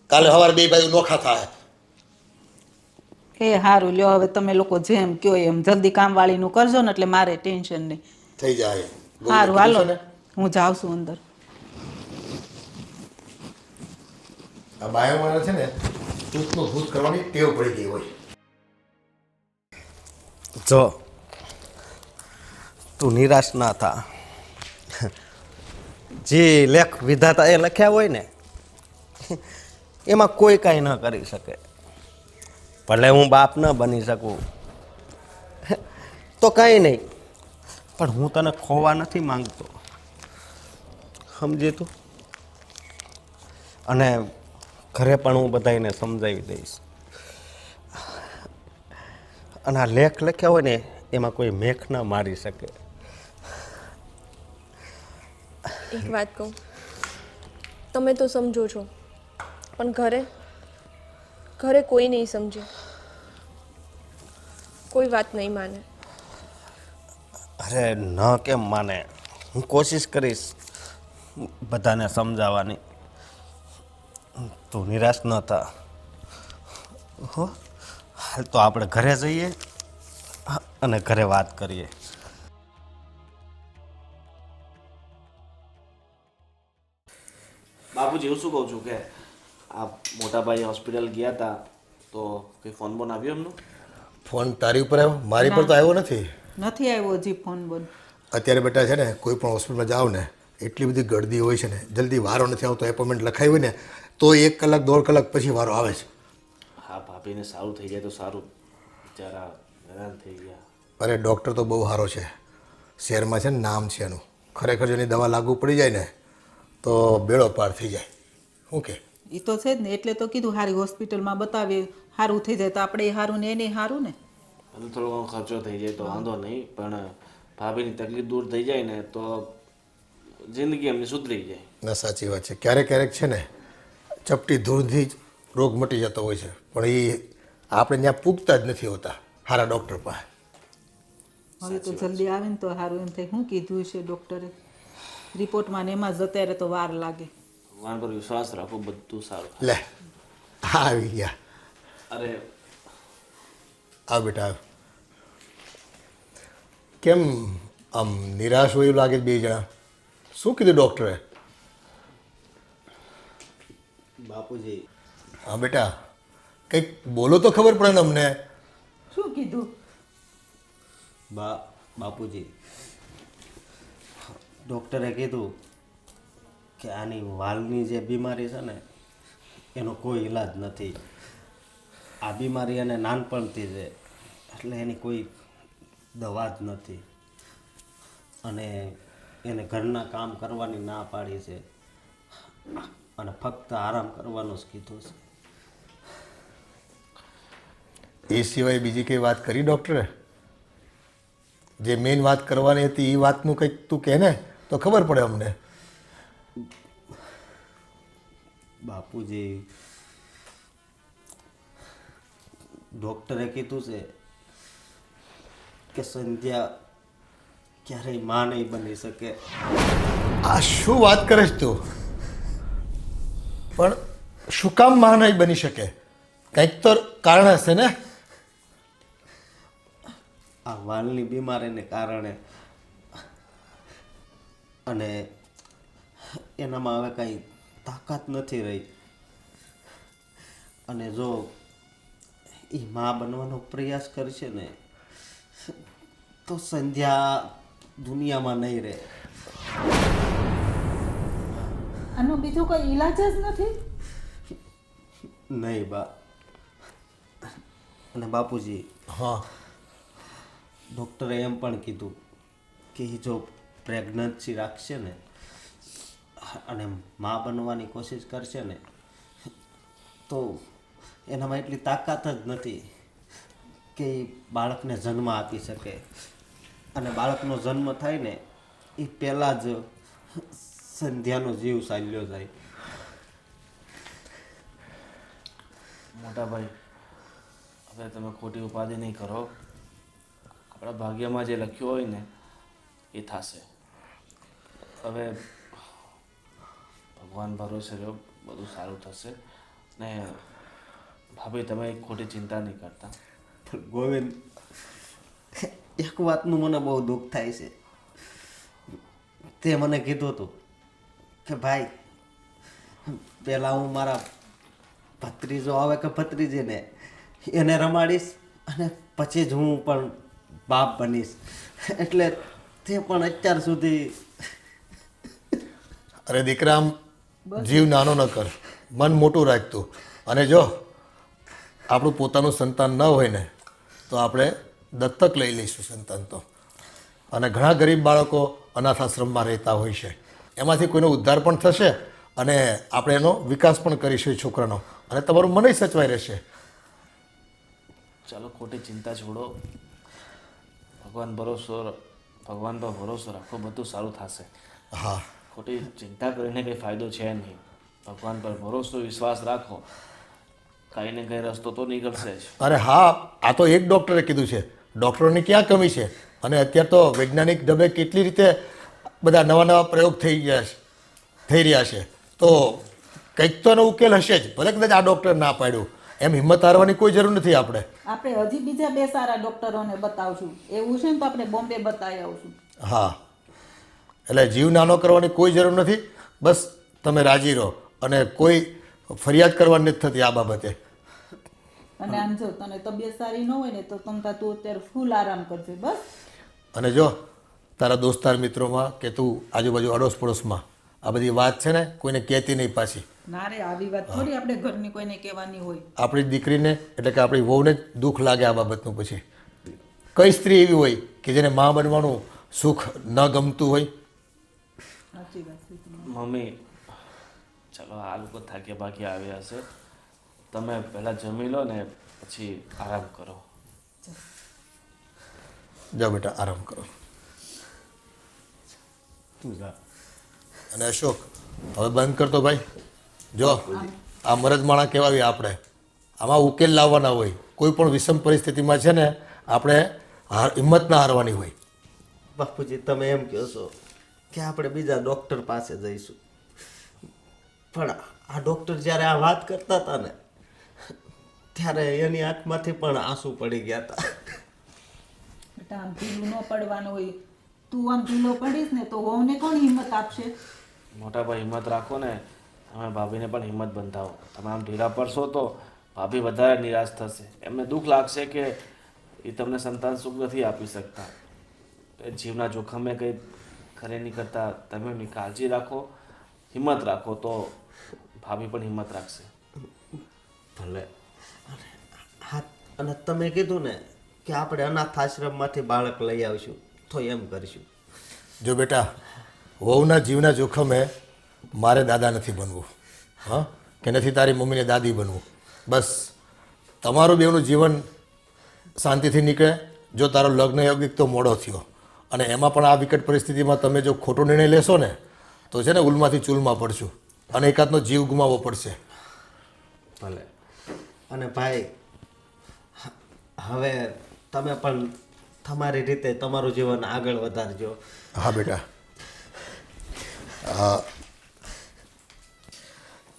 કાલે સવારે 2 ભાઈઓ નોખા થાય. એ સારું, લ્યો હવે તમે લોકો જેમ કયો એમ જલ્દી કામવાળીનું કરજો ને, એટલે મારે ટેન્શન નહીં. થઈ જાય. સારું, હાલો હું જાઉં છું અંદર. આ બાયોમાં છે ને તૂતનું ભૂત કરવાની ટેવ પડી ગઈ હોય. જો તું નિરાશ ના થા, જે લેખ વિધાતા એ લખ્યા હોય ને એમાં કોઈ કાંઈ ન કરી શકે. ભલે હું બાપ ન બની શકું તો કાંઈ નહીં, પણ હું તને ખોવા નથી માંગતો, સમજે તું? અને ઘરે પણ હું બધાને સમજાવી દઈશ. અને આ લેખ લખ્યા હોય ને એમાં કોઈ મેખ ના મારી શકે. એક વાત કહું, તમે તો સમજો છો, પણ ઘરે કોઈ નહીં સમજે, કોઈ વાત નહીં માને. અરે ન કેમ માને, હું કોશિશ કરીશ બધાને સમજાવવાની. તું નિરાશ ન થા હો. હાલ તો આપણે ઘરે જઈએ અને ઘરે વાત કરીએ. બાપુજી હું શું કહું છું કે આ મોટા ભાઈ હોસ્પિટલ ગયા હતા તો કંઈ ફોન બોન આવ્યો એમનો? ફોન તારી ઉપર આવ્યો, મારી પર તો આવ્યો નથી. નથી આવ્યો હજી ફોન બોન. અત્યારે બેટા છે ને કોઈ પણ હોસ્પિટલમાં જાઓ ને એટલી બધી ગળદી હોય છે ને, જલ્દી વારો નથી આવતો. એપોઇન્ટમેન્ટ લખાવી હોય ને તો 1 કલાક 1.5 કલાક પછી વારો આવે છે. હા, ભાભીને સારું થઈ જાય તો સારું, બિચારા હેરાન થઈ ગયા. અરે ડૉક્ટર તો બહુ સારો છે, શહેરમાં છે ને નામ છે એનું. ખરેખર જો એની દવા લાગુ પડી જાય ને તો બેડો પાર થઈ જાય. શું કે એ તો છે જ ને, એટલે તો કીધું સારી હોસ્પિટલમાં બતાવીએ, સારું થઈ જાય તો આપણે સારું ને એને સારું ને. ભલે થોડો ઘણો ખર્ચો થઈ જાય તો વાંધો નહીં, પણ ભાભીની તકલીફ દૂર થઈ જાય ને તો જિંદગી એમની સુધરી જાય. ના સાચી વાત છે. ક્યારેક ક્યારેક છે ને ચપટી ધૂળથી જ રોગ મટી જતો હોય છે, પણ એ આપણે ત્યાં પૂગતા જ નથી હોતા સારા ડૉક્ટર પાસે. હવે તો જલ્દી આવે ને તો સારું. એમ થાય શું કીધું છે ડૉક્ટરે રિપોર્ટમાં ને એમાં જ અત્યારે તો વાર લાગે. ભગવાન પર વિશ્વાસ રાખો, બધું સારું. લે આવી ગયા. અરે આવ બેટા આવ. કેમ આમ નિરાશ હોય એવું લાગે છે બે જણા? શું કીધું ડૉક્ટરે? બાપુજી હા બેટા કંઈક બોલો તો ખબર પડે ને અમને. શું કીધું? બાપુજી ડૉક્ટરે કીધું કે આની વાલની જે બીમારી છે ને એનો કોઈ ઈલાજ નથી. આ બીમારી એને નાનપણથી છે, એટલે એની કોઈ દવા જ નથી. અને એને ઘરના કામ કરવાની ના પાડી છે અને ફક્ત આરામ કરવાનું જ કીધું છે. એ સિવાય બીજી કંઈ વાત કરી ડૉક્ટરે? જે મેઇન વાત કરવાની હતી એ વાતનું કંઈક તું કહે ને તો ખબર પડે અમને. બાપુજી ડૉક્ટરે કીધું છે કે સંધ્યા ક્યારેય માં નહીં બની શકે. આ શું વાત કરે છે તું? પણ શું કામ માં નહીં બની શકે? કંઈક તો કારણ હશે ને. આ વાલની બીમારીને કારણે અને એનામાં હવે કાંઈ તાકાત નથી રહી. અને જો એ માં બનવાનો પ્રયાસ કરશે ને તો સંધ્યા દુનિયામાં નહીં રહે. આનો બીજો કોઈ ઈલાજ જ નથી? નહીં બા. અને બાપુજી હા ડૉક્ટરે એમ પણ કીધું કે એ જો પ્રેગ્નન્સી રાખશે ને અને મા બનવાની કોશિશ કરશે ને તો એનામાં એટલી તાકાત જ નથી કે એ બાળકને જન્મ આપી શકે. અને બાળકનો જન્મ થાય ને એ પહેલાં જ સંધ્યાનો જીવ ચાલ્યો જાય. મોટા ભાઈ હવે તમે ખોટી ઉપાધિ નહીં કરો. આપણા ભાગ્યમાં જે લખ્યું હોય ને એ થશે. હવે ભગવાન ભરોસે રહ્યો, બધું સારું થશે. ને ભાભી તમે ખોટી ચિંતા નહીં કરતા. પણ ગોવિંદ એક વાતનું મને બહુ દુઃખ થાય છે. તે મને કીધું હતું કે ભાઈ પહેલાં હું મારા ભત્રીજો આવે કે ભત્રીજીને એને રમાડીશ અને પછી જ હું પણ બાપ બનીશ. એટલે તે પણ અત્યાર સુધી. અરે દીકરા આમ જીવ નાનો ન કર, મન મોટું રાખતું. અને જો આપણું પોતાનું સંતાન ન હોય ને તો આપણે દત્તક લઈ લઈશું સંતાન તો. અને ઘણા ગરીબ બાળકો અનાથ આશ્રમમાં રહેતા હોય છે, એમાંથી કોઈનો ઉદ્ધાર પણ થશે અને આપણે એનો વિકાસ પણ કરીશું એ છોકરાનો, અને તમારું મનય સચવાઈ રહેશે. ચાલો ખોટી ચિંતા છોડો, ભગવાન પર ભરોસો રાખો, બધું સારું થશે. હા ખોટી ચિંતા કરીને કંઈ ફાયદો છે નહીં. ભગવાન પર ભરોસો વિશ્વાસ રાખો, કાંઈ ને કંઈ રસ્તો તો નીકળશે જ. અરે હા, આ તો એક ડૉક્ટરે કીધું છે, ડૉક્ટરોની ક્યાં કમી છે. અને અત્યારે તો વૈજ્ઞાનિક ઢબે કેટલી રીતે બધા નવા નવા પ્રયોગ થઈ રહ્યા છે, તો કંઈક તો એનો ઉકેલ હશે જ. ભલે કદાચ આ ડૉક્ટર ના પાડ્યું, એમ હિંમત હારવાની કોઈ જરૂર નથી આપણે. આપણે હજી બીજા 2 સારા ડૉક્ટરોને બતાવશું. એવું છે ને તો આપણે બોમ્બે બતાવી આવશું. હા, એટલે જીવ નાનો કરવાની કોઈ જરૂર નથી. બસ તમે રાજી રહો અને કોઈ ફરિયાદ કરવાની નથી થતી આ બાબતે. અને આમ જો તને તબિયત સારી ન હોય ને તો તું અત્યારે ફૂલ આરામ કરજે બસ. અને જો તારા દોસ્તાર મિત્રોમાં કે તું આજુબાજુ અડોશ પડોશમાં આ બધી વાત છે ને કોઈને કહેતી નહીં પાછી. ના રે, આવી વાત થોડી આપણે ઘરની કોઈને કહેવાની હોય. આપણી દીકરીને એટલે કે આપણી વહુને જ દુઃખ લાગે આ બાબતનું. પછી કઈ સ્ત્રી એવી હોય કે જેને મા બનવાનું સુખ ન ગમતું હોય? સાચી વાત છે તમારી. મમ્મી, ચાલો આ લોકો થાક્યા બાકી આવ્યા હશે, તમે પહેલાં જમી લો ને પછી આરામ કરો. જાઓ બેટા, આરામ કરો. તું જા. અને અશોક, હવે બંધ કરતો ભાઈ. જો આ મરદમાણા કહેવાય આપણે, આમાં ઉકેલ લાવવાના હોય. કોઈ પણ વિષમ પરિસ્થિતિમાં છે ને આપણે હિંમત ના હારવાની હોય. બાપુજી, તમે એમ કહો છો કે આપણે બીજા ડૉક્ટર પાસે જઈશું, પણ આ ડૉક્ટર જ્યારે આ વાત કરતા હતા ને ત્યારે એની આંખમાંથી પણ આંસુ પડી ગયા હતા. બેટા, આમ ઢીલું ન પડવાનું હોય. તું આમ ઢીલો પડીશ ને તો વહુને કોણ હિંમત આપશે? મોટા ભાઈ હિંમત રાખો ને, તમે ભાભીને પણ હિંમત બંધાવો. તમે આમ ઢીલા પડશો તો ભાભી વધારે નિરાશ થશે. એમને દુઃખ લાગશે કે એ તમને સંતાન સુખ નથી આપી શકતા. એ જીવના જોખમે કંઈ ખરે નહીં કરતા. તમે એમની કાળજી રાખો, હિંમત રાખો, તો ભાભી પણ હિંમત રાખશે. ભલે. હા, અને તમે કીધું ને કે આપણે અનાથ આશ્રમમાંથી બાળક લઈ આવીશું, તો એમ કરીશું. જો બેટા, વહુના જીવના જોખમે મારે દાદા નથી બનવું, હા, કે નથી તારી મમ્મીને દાદી બનવું. બસ તમારું બેવનું જીવન શાંતિથી નીકળે. જો તારો લગ્ન યોગિક તો મોડો થયો અને એમાં પણ આ વિકટ પરિસ્થિતિમાં તમે જો ખોટો નિર્ણય લેશો ને તો છે ને ઉલમાંથી ચૂલમાં પડશું અને એકાદનો જીવ ગુમાવવો પડશે. ભલે. અને ભાઈ, હવે તમે પણ તમારી રીતે તમારું જીવન આગળ વધારજો. હા બેટા. હા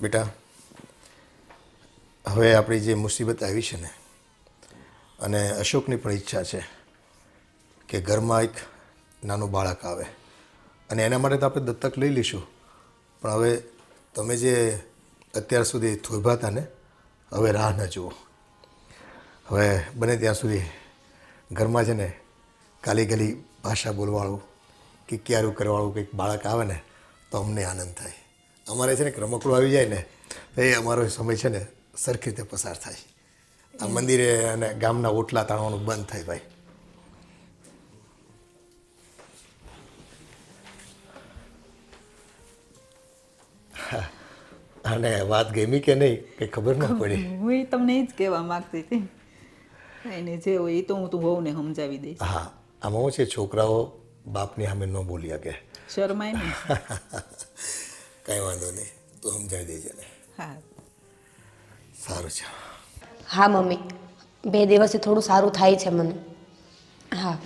બેટા, હવે આપણી જે મુસીબત આવી છે ને, અને અશોકની પણ ઈચ્છા છે કે ઘરમાં એક નાનું બાળક આવે, અને એના માટે તો આપણે દત્તક લઈ લઈશું. પણ હવે તમે જે અત્યાર સુધી થોભ્યા હતા ને, હવે રાહ ન જુઓ. હવે બને ત્યાં સુધી ઘરમાં છે ને ગાલી ગાલી ભાષા બોલવાળું કે ક્યારું કરવાળું કંઈક બાળક આવે ને તો અમને આનંદ થાય. અમારે છે ને રમકડું આવી જાય ને તો એ અમારો સમય છે ને સરખી રીતે પસાર થાય. આ મંદિરે અને ગામના ઓટલા તાણવાનું બંધ થાય ભાઈ. અને વાત ગમી કે નહીં કંઈ ખબર ન પડી. હું તમને એ જ કહેવા માંગતી હતી. એને જે હોય એ તો હું તું વહુને સમજાવી દઈશ. હા, આમાં શું છે, છોકરાઓ બાપની સામે ન બોલી શકે. શરમાય ને. કાંઈ વાંધો નહીં, તું સમજાવી દેજે ને. હા, સારું છે. હા મમ્મી, 2 દિવસથી થોડું સારું થાય છે મને. હા,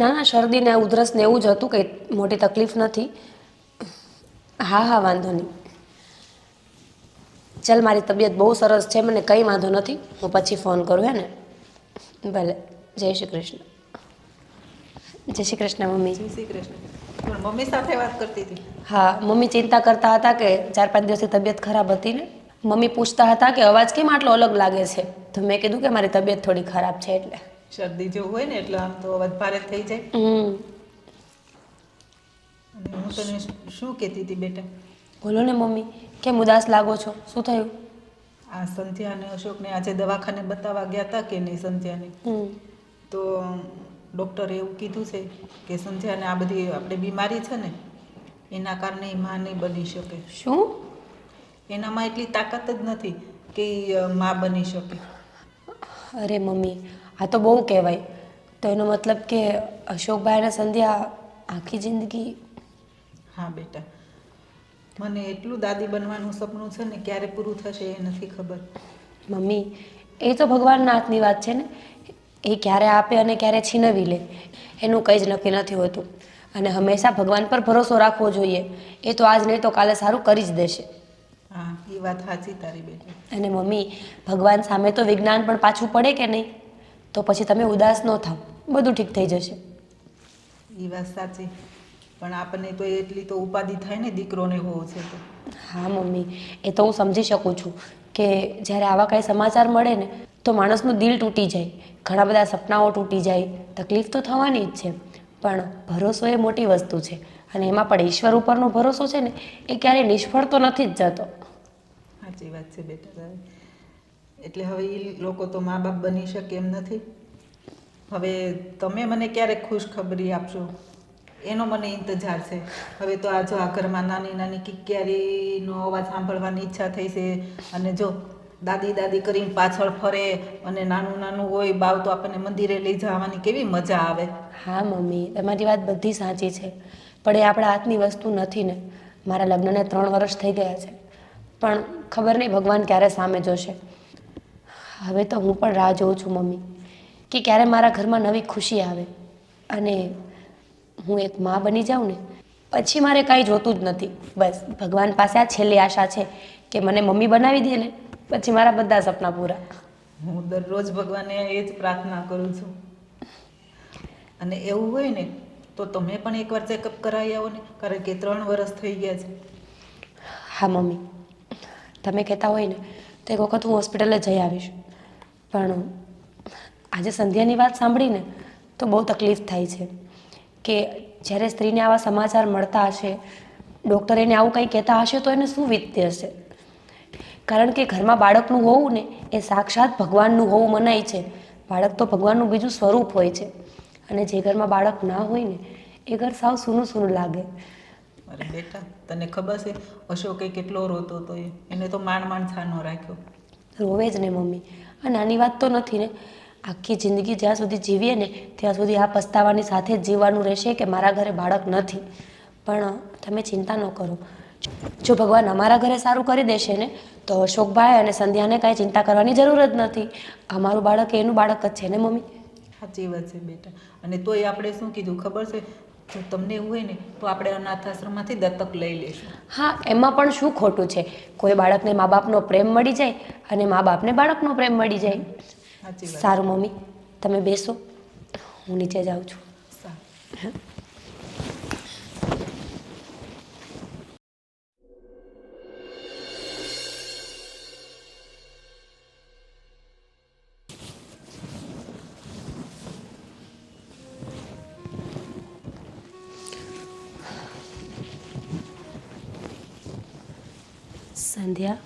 ના ના, શરદી ને ઉધરસ ને એવું જ હતું, કંઈ મોટી તકલીફ નથી. હા હા, વાંધો નહીં. ચાલ, મારી તબિયત બહુ સરસ છે, મને કંઈ વાંધો નથી. હું પછી ફોન કરું, હે ને? ભલે. જય શ્રી કૃષ્ણ. જય શ્રી કૃષ્ણ મમ્મી. જય શ્રી કૃષ્ણ. પણ મમ્મી સાથે વાત કરતી હતી. હા, મમ્મી ચિંતા કરતા હતા કે 4-5 દિવસથી તબિયત ખરાબ હતી ને. મમ્મી પૂછતા હતા કે અવાજ કેમ આટલો અલગ લાગે છે, તો મેં કીધું કે મારી તબિયત થોડી ખરાબ છે એટલે. શરદી જેવું હોય ને એટલે આમ તો અવાજ ભારે થઈ જાય. અને હું તને શું કહેતી હતી બેટા? બોલો ને મમ્મી, કેમ ઉદાસ લાગો છો? શું થયું? આ સંધ્યા અને અશોકને આજે દવાખાને બતાવવા ગયા હતા કે નહીં સંધ્યાને? તો ડૉક્ટરે એવું કીધું છે કે સંધ્યાને આ બધી આપણે બીમારી છે ને એના કારણે એ માં નહીં બની શકે. શું? એનામાં એટલી તાકાત જ નથી કે એ માં બની શકે. અરે મમ્મી, આ તો બહુ કહેવાય. તો એનો મતલબ કે અશોકભાઈ અને સંધ્યા આખી જિંદગી. હા બેટા, મને એટલું દાદી બનવાનું સપનું છે ને, ક્યારે પૂરું થશે એ નથી ખબર. મમ્મી, એ તો ભગવાનના હાથની વાત છે ને. એ ક્યારે આપે અને ક્યારે છીનવી લે એનું કંઈ જ નક્કી નથી હોતું. અને હંમેશા ભગવાન પર ભરોસો રાખવો જોઈએ. એ તો આજ નહીં તો કાલે સારું કરી જ દેશે. હા, એ વાત સાચી તારી બેટા. અને મમ્મી, ભગવાન સામે તો વિજ્ઞાન પણ પાછું પડે કે નહીં? તો પછી તમે ઉદાસ ન થાવ, બધું ઠીક થઈ જશે. એ વાત સાચી, પણ આપણને તો એટલી તો ઉપાધિ થાય ને, દીકરોને હોવો છે તો. હા મમ્મી, એ તો હું સમજી શકું છું કે જ્યારે આવા કાંઈ સમાચાર મળે ને તો માણસનું દિલ તૂટી જાય, ઘણા બધા સપનાઓ તૂટી જાય, તકલીફ તો થવાની જ છે. પણ ભરોસો એ મોટી વસ્તુ છે. અને એમાં પણ ઈશ્વર ઉપરનો ભરોસો છે ને, એ ક્યારેય નિષ્ફળ તો નથી જ જતો. સાચી વાત છે બેટા તારી. એટલે હવે એ લોકો તો મા બાપ બની શકે એમ નથી. હવે તમે મને ક્યારેક ખુશખબરી આપશો એનો મને ઇંતજાર છે. હવે તો આ જો આ ઘરમાં નાની નાની કિક્યારીનો અવાજ સાંભળવાની ઈચ્છા થઈ છે. અને જો દાદી દાદી કરીને પાછળ ફરે અને નાનું નાનું હોય બાવ તો આપણને મંદિરે લઈ જવાની કેવી મજા આવે. હા મમ્મી, તમારી વાત બધી સાચી છે, પણ એ આપણા હાથની વસ્તુ નથી ને. મારા લગ્નને 3 વર્ષ થઈ ગયા છે, પણ ખબર નહીં ભગવાન ક્યારે સામે જોશે. હવે તો હું પણ રાહ જોઉં છું મમ્મી, કે ક્યારે મારા ઘરમાં નવી ખુશી આવે. અને હું એક મા બની જાઉં ને પછી મારે કાંઈ જોતું જ નથી. બસ ભગવાન પાસે આ છેલ્લી આશા છે કે મને મમ્મી બનાવી દે ને પછી મારા બધા સપના પૂરા. હું દરરોજ ભગવાનને એ જ પ્રાર્થના કરું છું. અને એવું હોય ને તો તમે પણ એકવાર ચેકઅપ કરાવી આવો ને, કારણ કે 3 વર્ષ થઈ ગયા છે. હા મમ્મી, તમે કહેતા હોય ને તો એક વખત હું હોસ્પિટલે જઈ આવીશ. પણ આજે સંધ્યાની વાત સાંભળીને તો બહુ તકલીફ થાય છે કે જ્યારે સ્ત્રીને આવા સમાચાર મળતા હશે, ડૉક્ટર એને આવું કંઈ કહેતા હશે તો એને શું વીતતી હશે. કારણ કે ઘરમાં બાળકનું હોવું ને એ સાક્ષાત ભગવાનનું હોવું મનાય છે. બાળક તો ભગવાનનું બીજું સ્વરૂપ હોય છે. અને જે ઘરમાં બાળક ના હોય ને એ ઘર સાવ સૂનું સૂનું લાગે. અરે બેટા, તને ખબર છે અશોકે કેટલો રોતો હતો? એને તો માંડ છાનો રાખ્યો. રોવે જ ને મમ્મી, આ નાની વાત તો નથી ને. આખી જિંદગી જ્યાં સુધી જીવીએ ને ત્યાં સુધી આ પસ્તાવાની સાથે જ જીવવાનું રહેશે કે મારા ઘરે બાળક નથી. પણ તમે ચિંતા ન કરો, જો ભગવાન અમારા ઘરે સારું કરી દેશે ને તો અશોકભાઈ અને સંધ્યાને કાંઈ ચિંતા કરવાની જરૂર જ નથી. અમારું બાળક એનું બાળક જ છે ને મમ્મી. સાચી વાત છે બેટા. અને તોય આપણે શું કીધું ખબર છે, જો તમને એવું હોય ને તો આપણે અનાથ આશ્રમમાંથી દત્તક લઈ લઈશું. હા, એમાં પણ શું ખોટું છે? કોઈ બાળકને મા બાપનો પ્રેમ મળી જાય અને મા બાપને બાળકનો પ્રેમ મળી જાય. સાચી વાત. સારું મમ્મી, તમે બેસો, હું નીચે જાઉં છું. સારું. સંધ્યા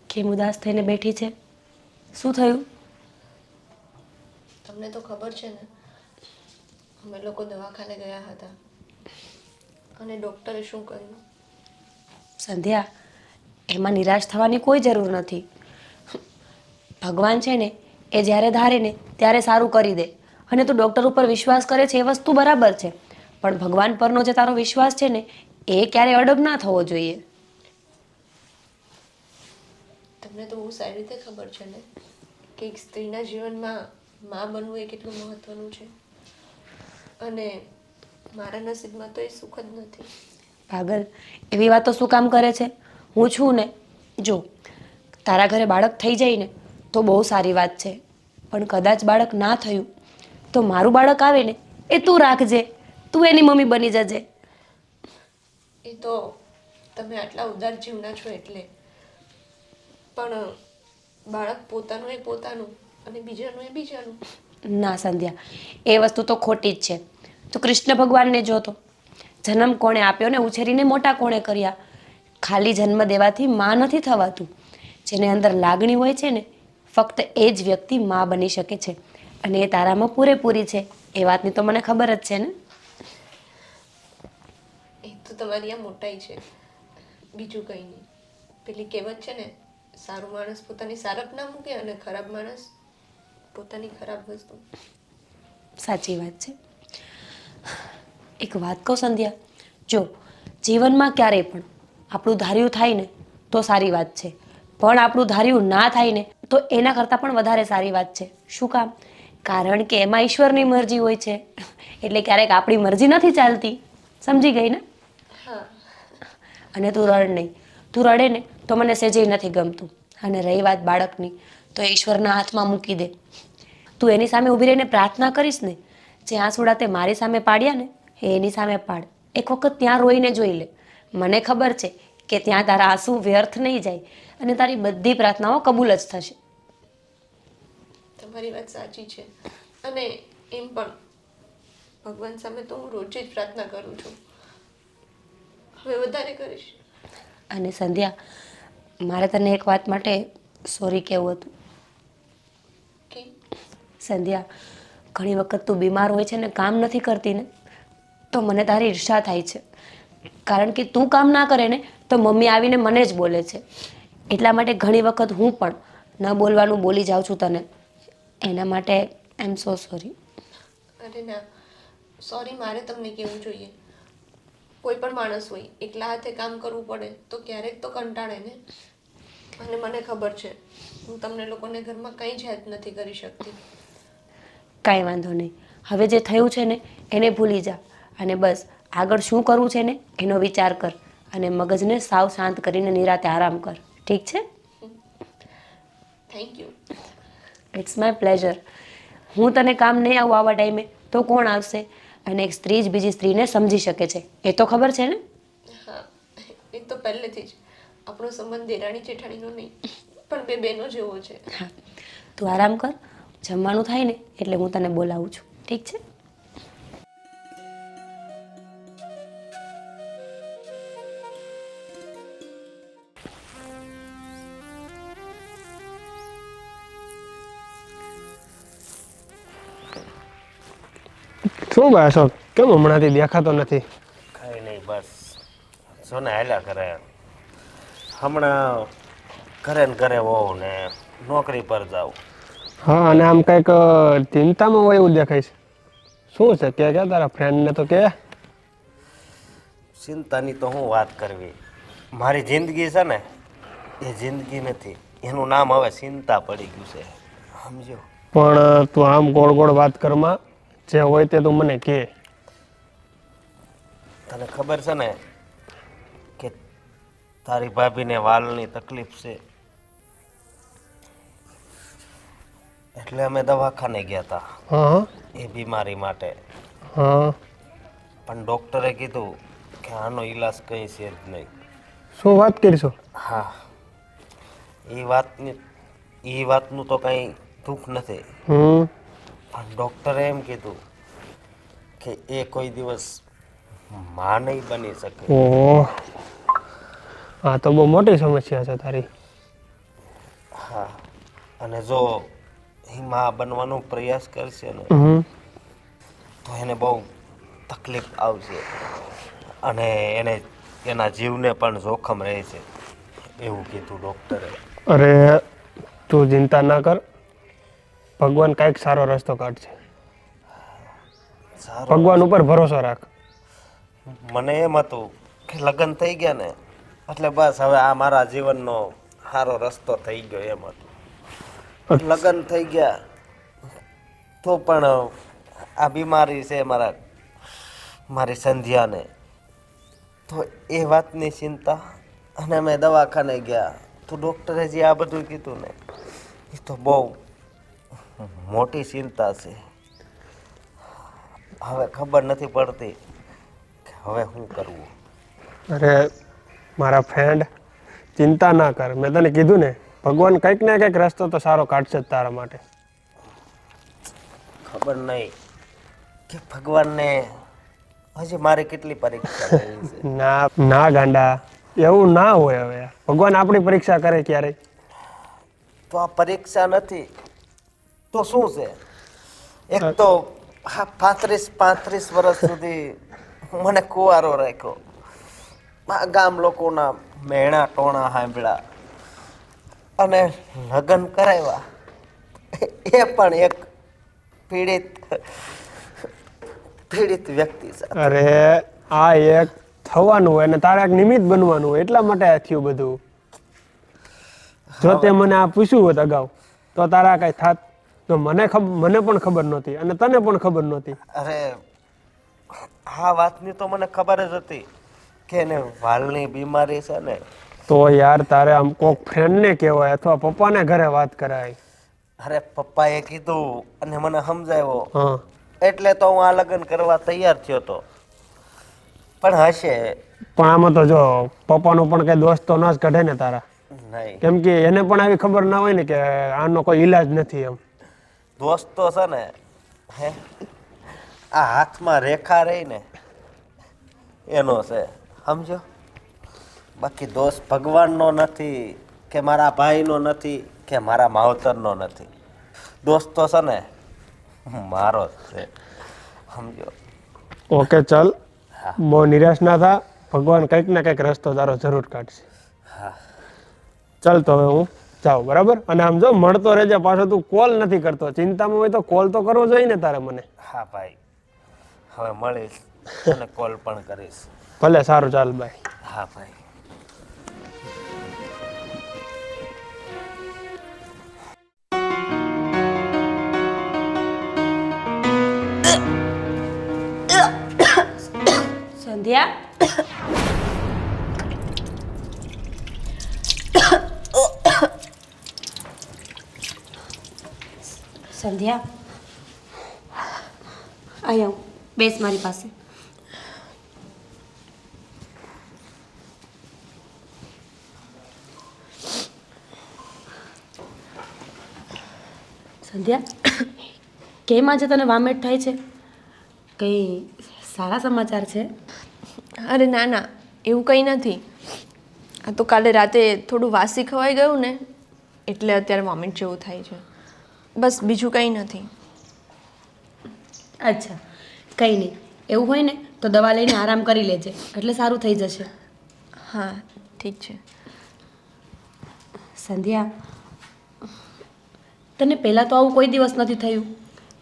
કેમ ઉદાસ થઈને બેઠી છે? શું થયું? તમને તો ખબર છે ને, અમે લોકો દવાખાને ગયા હતા અને ડૉક્ટરે શું કહ્યું? સંધ્યા, એમાં નિરાશ થવાની કોઈ જરૂર નથી. ભગવાન છે ને એ જ્યારે ધારે ને ત્યારે સારું કરી દે. અને તું ડૉક્ટર ઉપર વિશ્વાસ કરે છે એ વસ્તુ બરાબર છે, પણ ભગવાન પરનો જે તારો વિશ્વાસ છે ને એ ક્યારેય અડગ ના થવો જોઈએ. તમને તો બહુ સારી રીતે ખબર છે ને કે એક સ્ત્રીના જીવનમાં મા બનવું એ કેટલું મહત્વનું છે. અને મારા નસીબમાં તો એ સુખ જ નથી. પાગલ, એવી વાતો શું કામ કરે છે? હું છું ને. જો તારા ઘરે બાળક થઈ જાય ને તો બહુ સારી વાત છે, પણ કદાચ બાળક ના થયું તો મારું બાળક આવે ને એ તું રાખજે, તું એની મમ્મી બની જજે. એ તો તમે આટલા ઉદાર જીવના છો એટલે. પણ બાળક પોતાનું એ પોતાનું અને બીજાનું એ બીજાનું. ના સંધ્યા, એ વસ્તુ તો ખોટી જ છે. તો કૃષ્ણ ભગવાનને જોતો, જન્મ કોણે આપ્યો ને ઉછેરીને મોટા કોણે કર્યા. ખાલી જન્મ દેવાથી માં નથી થવાતું. જેને અંદર લાગણી હોય છે ને ફક્ત એ જ વ્યક્તિ માં બની શકે છે. અને એ તારામાં પૂરેપૂરી છે, એ વાતની તો મને ખબર જ છે ને. એ તો તમારી આ મોટાઈ છે, બીજું કંઈ નહીં. પેલી કહેવત છે ને, સારું માણસ પોતાની સારપ ના મૂકે અને ખરાબ માણસ પોતાની ખરાબ વસ્તુ. સાચી વાત છે. એક વાત કહું સંધ્યા, જો જીવનમાં ક્યારેય પણ આપણું ધાર્યું થાય ને તો સારી વાત છે, પણ આપણું ધાર્યું ના થાય ને તો એના કરતાં પણ વધારે સારી વાત છે. શું કામ? કારણ કે એમાં ઈશ્વરની મરજી હોય છે, એટલે ક્યારેક આપણી મરજી નથી ચાલતી. સમજી ગઈ ને? હા. અને તું રડ નહીં. તું રડે ને તો મને સહેજે નથી ગમતું. અને રહી વાત બાળકની, તો એ ઈશ્વરના હાથમાં મૂકી દે. તું એની સામે ઊભી રહીને પ્રાર્થના કરીશ ને, જે આંસુડા તે મારી સામે પાડ્યા ને એ એની સામે પાડ. એક વખત ત્યાં રોઈને જોઈ લે. મને ખબર છે કે ત્યાં તારા આંસુ વ્યર્થ નહીં જાય અને તારી બધી પ્રાર્થનાઓ કબૂલ જ થશે. તમારી વાત સાચી છે. અને એમ પણ ભગવાન સામે તો હું રોજ જ પ્રાર્થના કરું છું. હવે વધારે કરીશ. અને સંધ્યા, મારે તને એક વાત માટે સોરી કહેવું હતું. કે સંધ્યા, ઘણી વખત તું બીમાર હોય છે ને કામ નથી કરતી ને તો મને તારી ઈર્ષા થાય છે. કારણ કે તું કામ ના કરે ને તો મમ્મી આવીને મને જ બોલે છે. એટલા માટે ઘણી વખત હું પણ ન બોલવાનું બોલી જાઉં છું તને. એના માટે આઈ એમ સો સોરી. અરે ના, સોરી મારે તમને કહેવું જોઈએ. કોઈ પણ માણસ હોય એકલા હાથે કામ કરવું પડે તો ક્યારેક તો કંટાળે ને. અને મને ખબર છે હું તમને લોકોને ઘરમાં કંઈ જ હેલ્પ નથી કરી શકતી. કાંઈ વાંધો નહીં. હવે જે થયું છે ને એને ભૂલી જા અને બસ આગળ શું કરવું છે ને એનો વિચાર કર અને મગજને સાવ શાંત કરીને નિરાતે આરામ કર. ઠીક છે? Thank you. It's my pleasure. હું તને કામ નહીં આવું આવા ટાઈમે તો કોણ આવશે? અને એક સ્ત્રી જ બીજી સ્ત્રીને સમજી શકે છે, એ તો ખબર છે ને? હા, એ તો પહેલેથી જ આપણો સંબંધ દેરાણી જેઠાણીનો નહીં પણ બે બહેનો જેવો છે. હા, તું આરામ કર. જમવાનું થાય ને એટલે હું તને બોલાવું છું. ઠીક છે? શું ભાઈ અશોક, કેમ હમણાંથી દેખાતો નથી? કાંઈ નહીં, બસ જો ને હાલ્યા કરે. હમણાં ઘરે ને ઘરે હોઉં ને નોકરી પર જાઉં. હા, અને આમ કંઈક ચિંતામાં હોય એવું દેખાય છે. શું છે કે તારા ફ્રેન્ડને તો કે. ચિંતાની તો હું વાત કરવી. મારી જિંદગી છે ને એ જિંદગી નથી, એનું નામ હવે ચિંતા પડી ગયું છે. સમજો? પણ તું આમ ગોળ ગોળ વાત કરમાં, જે હોય તે તું મને કહે. તને ખબર છે ને કે તારી ભાભીને વાલની તકલીફ છે, એટલે અમે દવાખાને ગયા હતા હા એ બીમારી માટે. હા. પણ ડૉક્ટરે કીધું કે આનો ઈલાજ કંઈ છે જ નહીં. શું વાત કરીશું? હા, એ વાતનું તો કંઈ દુઃખ નથી, હમ. પણ ડૉક્ટરે એમ કીધું કે એ કોઈ દિવસ માં નહીં બની શકે. ઓહ, હા તો બહુ મોટી સમસ્યા છે તારી. હા, અને જો એ માં બનવાનો પ્રયાસ કરશે ને હમ. તો એને બહુ તકલીફ આવશે અને એના જીવને પણ જોખમ રહે છે, એવું કીધું ડૉક્ટરે. અરે તું ચિંતા ના કર, ભગવાન કાંઈક સારો રસ્તો કાઢશે. સારું, ભગવાન ઉપર ભરોસો રાખ. મને એમ હતું કે લગ્ન થઈ ગયા ને એટલે બસ હવે આ મારા જીવનનો સારો રસ્તો થઈ ગયો એમ હતું. લગ્ન થઈ ગયા તો પણ આ બીમારી છે મારી સંધ્યાને, તો એ વાતની ચિંતા. અને અમે દવાખાને ગયા તો ડૉક્ટરે જે આ બધું કીધું ને એ તો બહુ મોટી ચિંતા છે. હવે ખબર નથી પડતી કે હવે શું કરવું. અરે મારા ફ્રેન્ડ, ચિંતા ના કર. મેં તને કીધું ને, ભગવાન કંઈક ને કંઈક રસ્તો તો સારો કાઢશે જ તારા માટે. ખબર નહીં કે ભગવાનને હજી મારી કેટલી પરીક્ષા લેવી છે. ના ગાંડા, એવું ના હોય. હવે ભગવાન આપણી પરીક્ષા કરે ક્યારેય. તો આ પરીક્ષા નથી તો શું છે? એક તો હા 35 વર્ષ સુધી મને કુંવારો રાખ્યો, આ ગામ લોકોના મેણા ટોણા સાંભળ્યા, અને લગ્ન કરાવ્યા એ પણ એક પીડિત વ્યક્તિ સાથે. અરે આ એક થવાનું હોય અને તારે એક નિમિત્ત બનવાનું હોય એટલા માટે આ થયું બધું. જો તે મને આ પૂછ્યું હોત અગાઉ તો તારા કઈ થાત તો મને પણ ખબર નહોતી અને તને પણ ખબર નહોતી. અરે આ વાતની તો મને ખબર જ હતી કે એને વાળની બીમારી છે ને. તો યાર તારે આમ કોક ફ્રેન્ડને કહેવાય અથવા પપ્પાને ઘરે વાત કરાય. અરે પપ્પાએ કીધું અને મને સમજાવ્યો હા એટલે તો હું આ લગ્ન કરવા તૈયાર થયો હતો. પણ હશે પણ આમાં તો જો પપ્પાનો પણ કઈ દોસ્ત તો ન જ કાઢે ને તારા, નહીં. કેમ કે એને પણ આવી ખબર ના હોય ને કે આનો કોઈ ઈલાજ નથી એમ. દોસ્ત તો છે ને હે આ હાથમાં રેખા રહી ને એનો છે, સમજો. બાકી દોસ્ત ભગવાનનો નથી કે મારા ભાઈનો નથી કે મારા માવતરનો નથી. દોસ્ત તો છે ને મારો જ છે, સમજો. ઓકે ચાલ, બહુ નિરાશ ના થા, ભગવાન કંઈક ને કંઈક રસ્તો તારો જરૂર કાઢશે. હા ચાલ તો હવે હું જાઉં, બરાબર? અને આમ જો મળતો રહેજે પાછો, તું કોલ નથી કરતો. ચિંતામાં હોય તો કોલ તો કરવો જોઈએ ને તારે મને. હા ભાઈ, હવે મળીશ અને કોલ પણ કરીશ. ભલે, સારું, ચાલ બાય. હા ભાઈ. સંધ્યા, સંધ્યા, અહીંયા બેસ મારી પાસે. સંધ્યા, કેમ આજે તને વામેટ થાય છે? કંઈ સારા સમાચાર છે? અરે ના ના, એવું કંઈ નથી. આ તો કાલે રાતે થોડું વાસી ખવાઈ ગયું ને એટલે અત્યારે વોમિટ જેવું થાય છે. બસ બીજું કંઈ નથી. અચ્છા, કંઈ નહીં. એવું હોય ને તો દવા લઈને આરામ કરી લેજે, એટલે સારું થઈ જશે. હા ઠીક છે. સંધ્યા, તને પહેલાં તો આવું કોઈ દિવસ નથી થયું.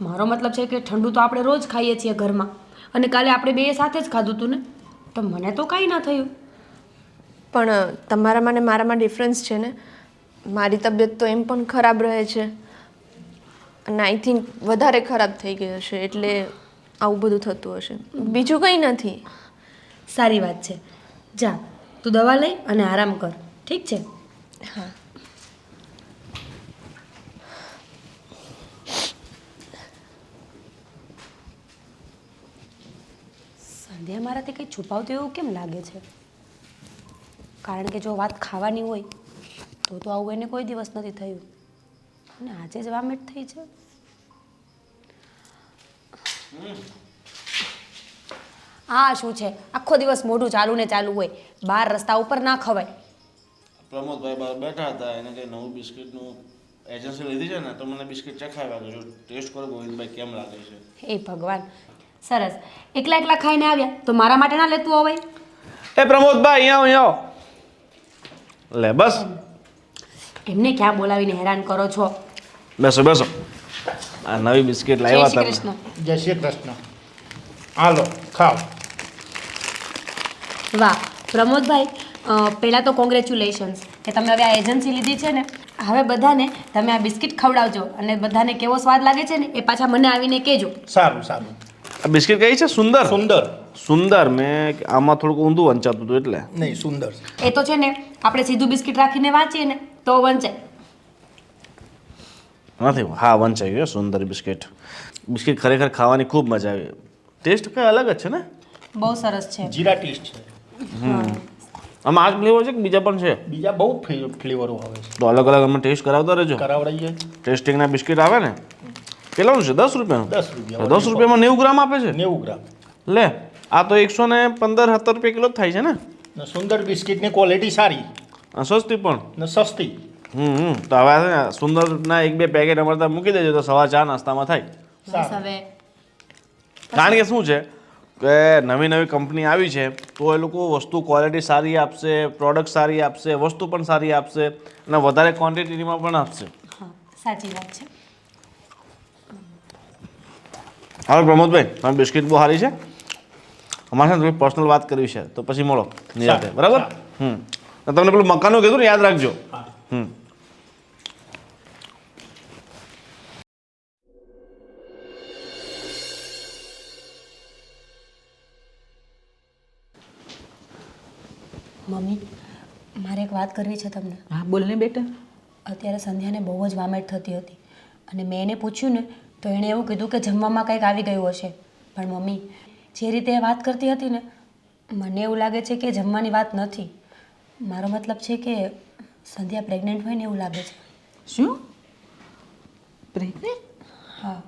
મારો મતલબ છે કે ઠંડુ તો આપણે રોજ ખાઈએ છીએ ઘરમાં, અને કાલે આપણે બે સાથે જ ખાધું હતું ને, તો મને તો કાંઈ ના થયું. પણ તમારામાં ને મારામાં ડિફરન્સ છે ને. મારી તબિયત તો એમ પણ ખરાબ રહે છે અને આઈ થિંક વધારે ખરાબ થઈ ગઈ હશે એટલે આવું બધું થતું હશે. બીજું કંઈ નથી. સારી વાત છે. જા, તું દવા લઈ અને આરામ કર, ઠીક છે? હા. સંધ્યા મારાથી કંઈ છુપાવતું એવું કેમ લાગે છે? કારણ કે જો વાત ખાવાની હોય તો આવું એને કોઈ દિવસ નથી થયું, અને આજે જ વામેટ થઈ છે. હા, શું છે? આખો દિવસ મોઢું ચાલુ ને ચાલુ હોય, બહાર રસ્તા ઉપર ના ખવાય. પ્રમોદભાઈ બહાર બેઠા હતા, એને કંઈ નવું બિસ્કિટનું એજન્સી લીધી છે ને, તો મને બિસ્કિટ ચખાવ્યા તો જો ટેસ્ટ કરો ગોવિંદભાઈ કેમ લાગે છે. એ ભગવાન, સરસ. એકલા એકલા ખાઈને આવ્યા તો મારા માટે ના લેતું હોય? એ પ્રમોદભાઈ અહીંયા આવો. લે બસ. એમને ક્યાં બોલાવીને હેરાન કરો છો? બેસો બેસો. આ નવી બિસ્કિટ જય લાવ્યા શ્રી તમે. કૃષ્ણ. જય શ્રી કૃષ્ણ. હાલો ખાઓ. વાહ પ્રમોદભાઈ, પહેલાં તો કોંગ્રેચ્યુલેશન્સ કે તમે હવે આ એજન્સી લીધી છે ને. હવે બધાને તમે આ બિસ્કિટ ખવડાવજો, અને બધાને કેવો સ્વાદ લાગે છે ને એ પાછા મને આવીને કહેજો. સારું સારું. આ બિસ્કિટ કઈ છે? સુંદર. સુંદર. સુંદર. મેં આમાં થોડુંક ઊંધું વંચાતું હતું એટલે. નહીં સુંદર. એ તો છે ને, આપણે સીધું બિસ્કિટ રાખીને વાંચીએ ને તો વંચાય. નથી, હા વંચાઈ ગયું. સુંદર બિસ્કિટ. બિસ્કિટ ખરેખર ખાવાની ખૂબ મજા આવી. ટેસ્ટ કંઈ અલગ જ છે ને? બહુ સરસ છે. જીરા ટેસ્ટ છે. આમાં આ જ ફ્લેવર છે કે બીજા પણ છે? બીજા બહુ ફ્લેવરો આવે છે. તો અલગ અલગ અમે ટેસ્ટ કરાવતા રહેજો. કરાવડાવીએ. ટેસ્ટિંગના બિસ્કિટ આવે ને, કેટલાનું છે? 10 રૂપિયાનું. 10 રૂપિયા. 10 રૂપિયામાં 90 ગ્રામ આપે છે. 90 ગ્રામ. લે, આ તો 115-17 રૂપિયા કિલો જ થાય છે ને. ને સુંદર બિસ્કિટની ક્વોલિટી સારી આ સસ્તી પણ. ને સસ્તી. તો હવે છે ને સુંદરના 1-2 પેકેટ અમારે ત્યાં મૂકી દેજો તો સવા ચા નાસ્તામાં થાય. બસ હવે કારણ કે શું છે, કે નવી નવી કંપની આવી છે તો એ લોકો વસ્તુ ક્વોલિટી સારી આપશે, પ્રોડક્ટ સારી આપશે, વસ્તુ પણ સારી આપશે અને વધારે ક્વોન્ટિટીમાં પણ આપશે. હા સાચી વાત છે. હવે પ્રમોદભાઈ તમારી બિસ્કિટ બહુ સારી છે. અમારે છે ને થોડી પર્સનલ વાત કરવી છે તો પછી મળો નિરાતે, બરાબર? તમને પેલું મકાનનું કીધું ને, યાદ રાખજો. મમ્મી મારે એક વાત કરવી છે તમને. હા બોલ ને બેટા. અત્યારે સંધ્યાને બહુ જ વામેટ થતી હતી અને મેં એને પૂછ્યું ને તો એણે એવું કીધું કે જમવામાં કંઈક આવી ગયું હશે. પણ મમ્મી જે રીતે એ વાત કરતી હતી ને મને એવું લાગે છે કે જમવાની વાત નથી. મારો મતલબ છે કે સંધ્યા પ્રેગ્નન્ટ હોય ને એવું લાગે છે. શું પ્રેગ્નેન્ટ? હા.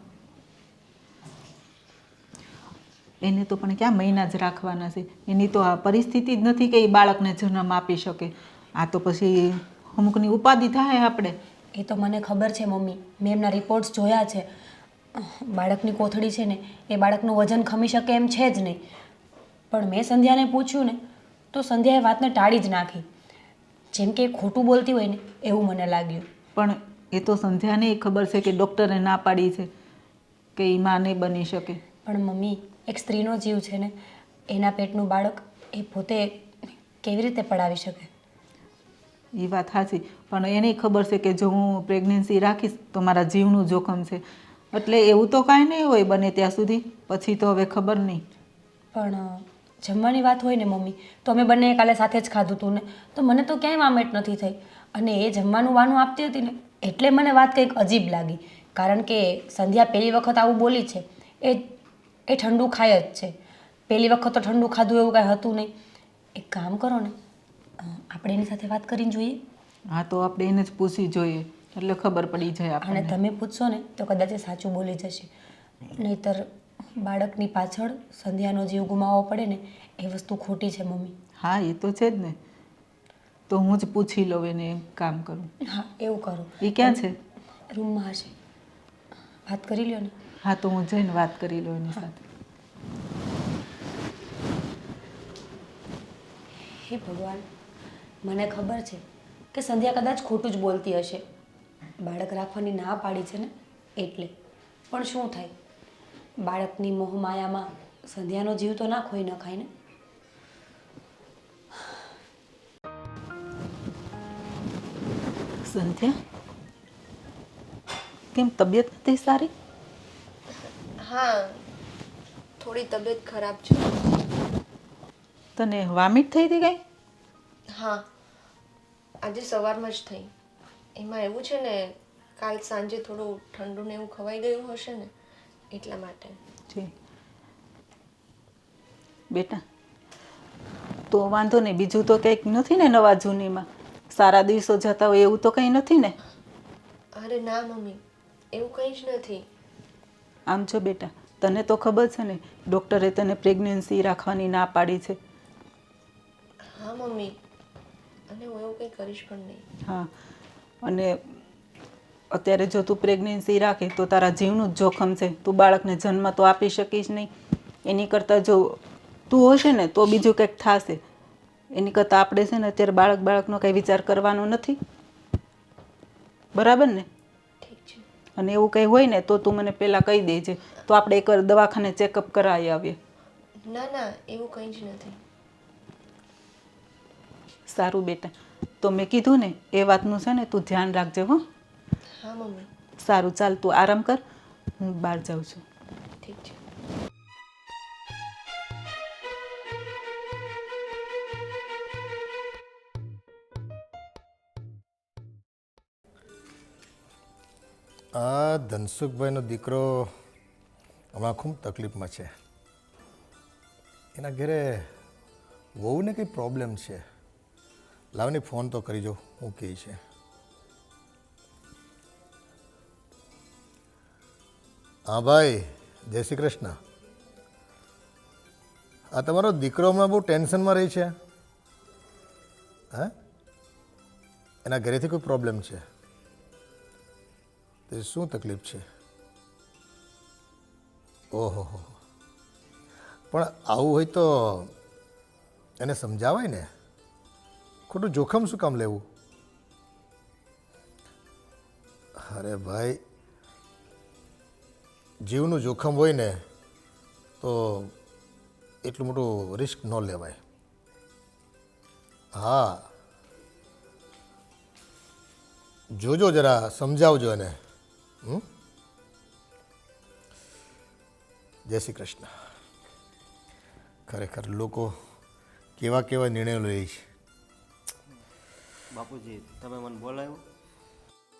એને તો પણ ક્યાં મહિના જ રાખવાના છે. એની તો આ પરિસ્થિતિ જ નથી કે એ બાળકને જન્મ આપી શકે. આ તો પછી અમુકની ઉપાધિ થાય આપણે. એ તો મને ખબર છે મમ્મી, મેં એમના રિપોર્ટ્સ જોયા છે. બાળકની કોથળી છે ને એ બાળકનું વજન ખમી શકે એમ છે જ નહીં. પણ મેં સંધ્યાને પૂછ્યું ને તો સંધ્યાએ વાતને ટાળી જ નાખી. જેમ કે એ ખોટું બોલતી હોય ને એવું મને લાગ્યું. પણ એ તો સંધ્યાને ખબર છે કે ડૉક્ટરે ના પાડી છે કે એ માં નહીં બની શકે. પણ મમ્મી એક સ્ત્રીનો જીવ છે ને, એના પેટનું બાળક એ પોતે કેવી રીતે પડાવી શકે? એ વાત સાચી, પણ એને ખબર છે કે જો હું પ્રેગ્નન્સી રાખીશ તો મારા જીવનું જોખમ છે. એટલે એવું તો કાંઈ નહીં હોય બને ત્યાં સુધી, પછી તો હવે ખબર નહીં. પણ જમવાની વાત હોય ને મમ્મી તો અમે બંને કાલે સાથે જ ખાધું હતું ને, તો મને તો ક્યાંય વામેટ નથી થઈ. અને એ જમવાનું વાનું આપતી હતી ને એટલે મને વાત કંઈક અજીબ લાગી. કારણ કે સંધ્યા પહેલી વખત આવું બોલી છે. એ ઠંડુ ખાય જ છે. પહેલી વખત તો ઠંડુ ખાધું એવું કાંઈ હતું નહીં. એક કામ કરો ને, આપણે એની સાથે વાત કરીને જોઈએ. હા તો આપણે એને જ પૂછી જોઈએ એટલે ખબર પડી જાય અને આપણને. તમે પૂછશો ને તો કદાચ એ સાચું બોલી જશે. નહીંતર બાળકની પાછળ સંધ્યાનો જીવ ગુમાવવો પડે ને એ વસ્તુ ખોટી છે મમ્મી. હા એ તો છે જ ને. તો હું જ પૂછી લઉં એને એમ કામ કરું. હા એવું કરો. એ ક્યાં છે? રૂમમાં હશે, વાત કરી લ્યો ને. હા તો હું જઈને વાત કરી લઉં એની સાથે. હે ભગવાન, મને ખબર છે કે સંધ્યા કદાચ ખોટું જ બોલતી હશે. બાળક રાખવાની ના પાડી છે ને એટલે. પણ શું થાય, બાળકની મોહમાયામાં સંધ્યાનો જીવ તો ના ખોઈ નખાય ને. સંધ્યા કેમ તબિયત નથી સારી? હા થોડી તબિયત ખરાબ છે. તને વામિટ થઈ હતી કઈ? હા આજે સવારમાં જ થઈ. એમાં એવું છે ને કાલ સાંજે થોડું ઠંડુ ને એવું ખવાઈ ગયું હશે ને એટલા માટે. જી બેટા તો વાંધો નહીં, બીજું તો કંઈક નથી ને નવા જૂનીમાં? સારા દિવસો જતા હોય એવું તો કંઈ નથી ને? અરે ના મમ્મી એવું કંઈ જ નથી. આમ છો બેટા, તને તો ખબર છે ને ડૉક્ટરે તને પ્રેગ્નન્સી રાખવાની ના પાડી છે. હા મમ્મી, અને હું એવું કંઈ કરીશ પણ નહીં. હા અને અત્યારે જો તું પ્રેગ્નન્સી રાખે તો તારા જીવનું જ જોખમ છે. તું બાળકને જન્મ તો આપી શકીશ નહીં. એની કરતાં જો તું હશે ને તો બીજું કંઈક થશે. એની કરતાં આપણે છે ને અત્યારે બાળકનો કંઈ વિચાર કરવાનો નથી, બરાબર ને? ઠીક છે. અને એવું કંઈ હોય ને તો તું મને પહેલાં કહી દેજે તો આપણે એક દવાખાને ચેકઅપ કરાવી આવીએ. ના ના એવું કંઈ જ નથી. સારું બેટા, તો મેં કીધું ને એ વાતનું છે ને તું ધ્યાન રાખજે હો. હા મમ્મી. સારું ચાલ તું આરામ કર, હું બહાર જાઉં છું. ઠીક છે. આ ધનસુખભાઈનો દીકરો હમણાં ખૂબ તકલીફમાં છે. એના ઘરે વહુને કંઈ પ્રોબ્લેમ છે. લાવને ફોન તો કરી જો હું કહે છે. હા ભાઈ, જય શ્રી કૃષ્ણ. આ તમારો દીકરો હમણાં બહુ ટેન્શનમાં રહી છે. હા, એના ઘરેથી કોઈ પ્રોબ્લેમ છે? તે શું તકલીફ છે? ઓહો હો, પણ આવું હોય તો એને સમજાવાય ને, ખોટું જોખમ શું કામ લેવું? અરે ભાઈ, જીવનું જોખમ હોય ને તો એટલું મોટું રિસ્ક ન લેવાય. હા, જોજો જરા, સમજાવજો એને. જય શ્રી કૃષ્ણ. ખરેખર લોકો કેવા કેવા નિર્ણયો લે છે. બાપુજી તમે મને બોલાવ્યો?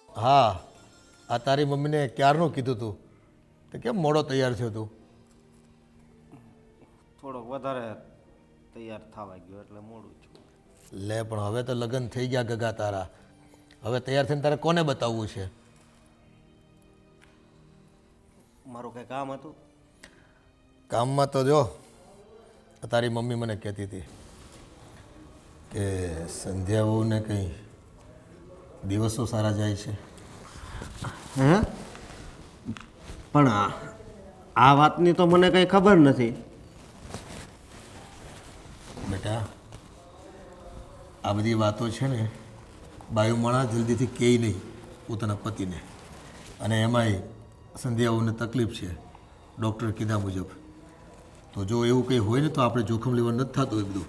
હા, આ તારી મમ્મીને ક્યારનું કીધું તું, તો કેમ મોડો તૈયાર થયો તું? થોડોક વધારે તૈયાર થવા ગયો એટલે મોડું છું. લે પણ હવે તો લગ્ન થઈ ગયા ગગા તારા, હવે તૈયાર થઈને તારે કોને બતાવવું છે? મારું કંઈ કામ હતું? કામમાં તો જો તારી મમ્મી મને કહેતી હતી કે સંધ્યાઓને કંઈ દિવસો સારા જાય છે. હે? પણ આ વાતની તો મને કંઈ ખબર નથી. બેટા, આ બધી વાતો છે ને બાયુમાણા જલ્દીથી કહે નહીં પોતાના પતિને, અને એમાંય સંધ્યાઓને તકલીફ છે ડૉક્ટરે કીધા મુજબ. તો જો એવું કંઈ હોય ને તો આપણે જોખમ લેવા નથી થતું એ બધું.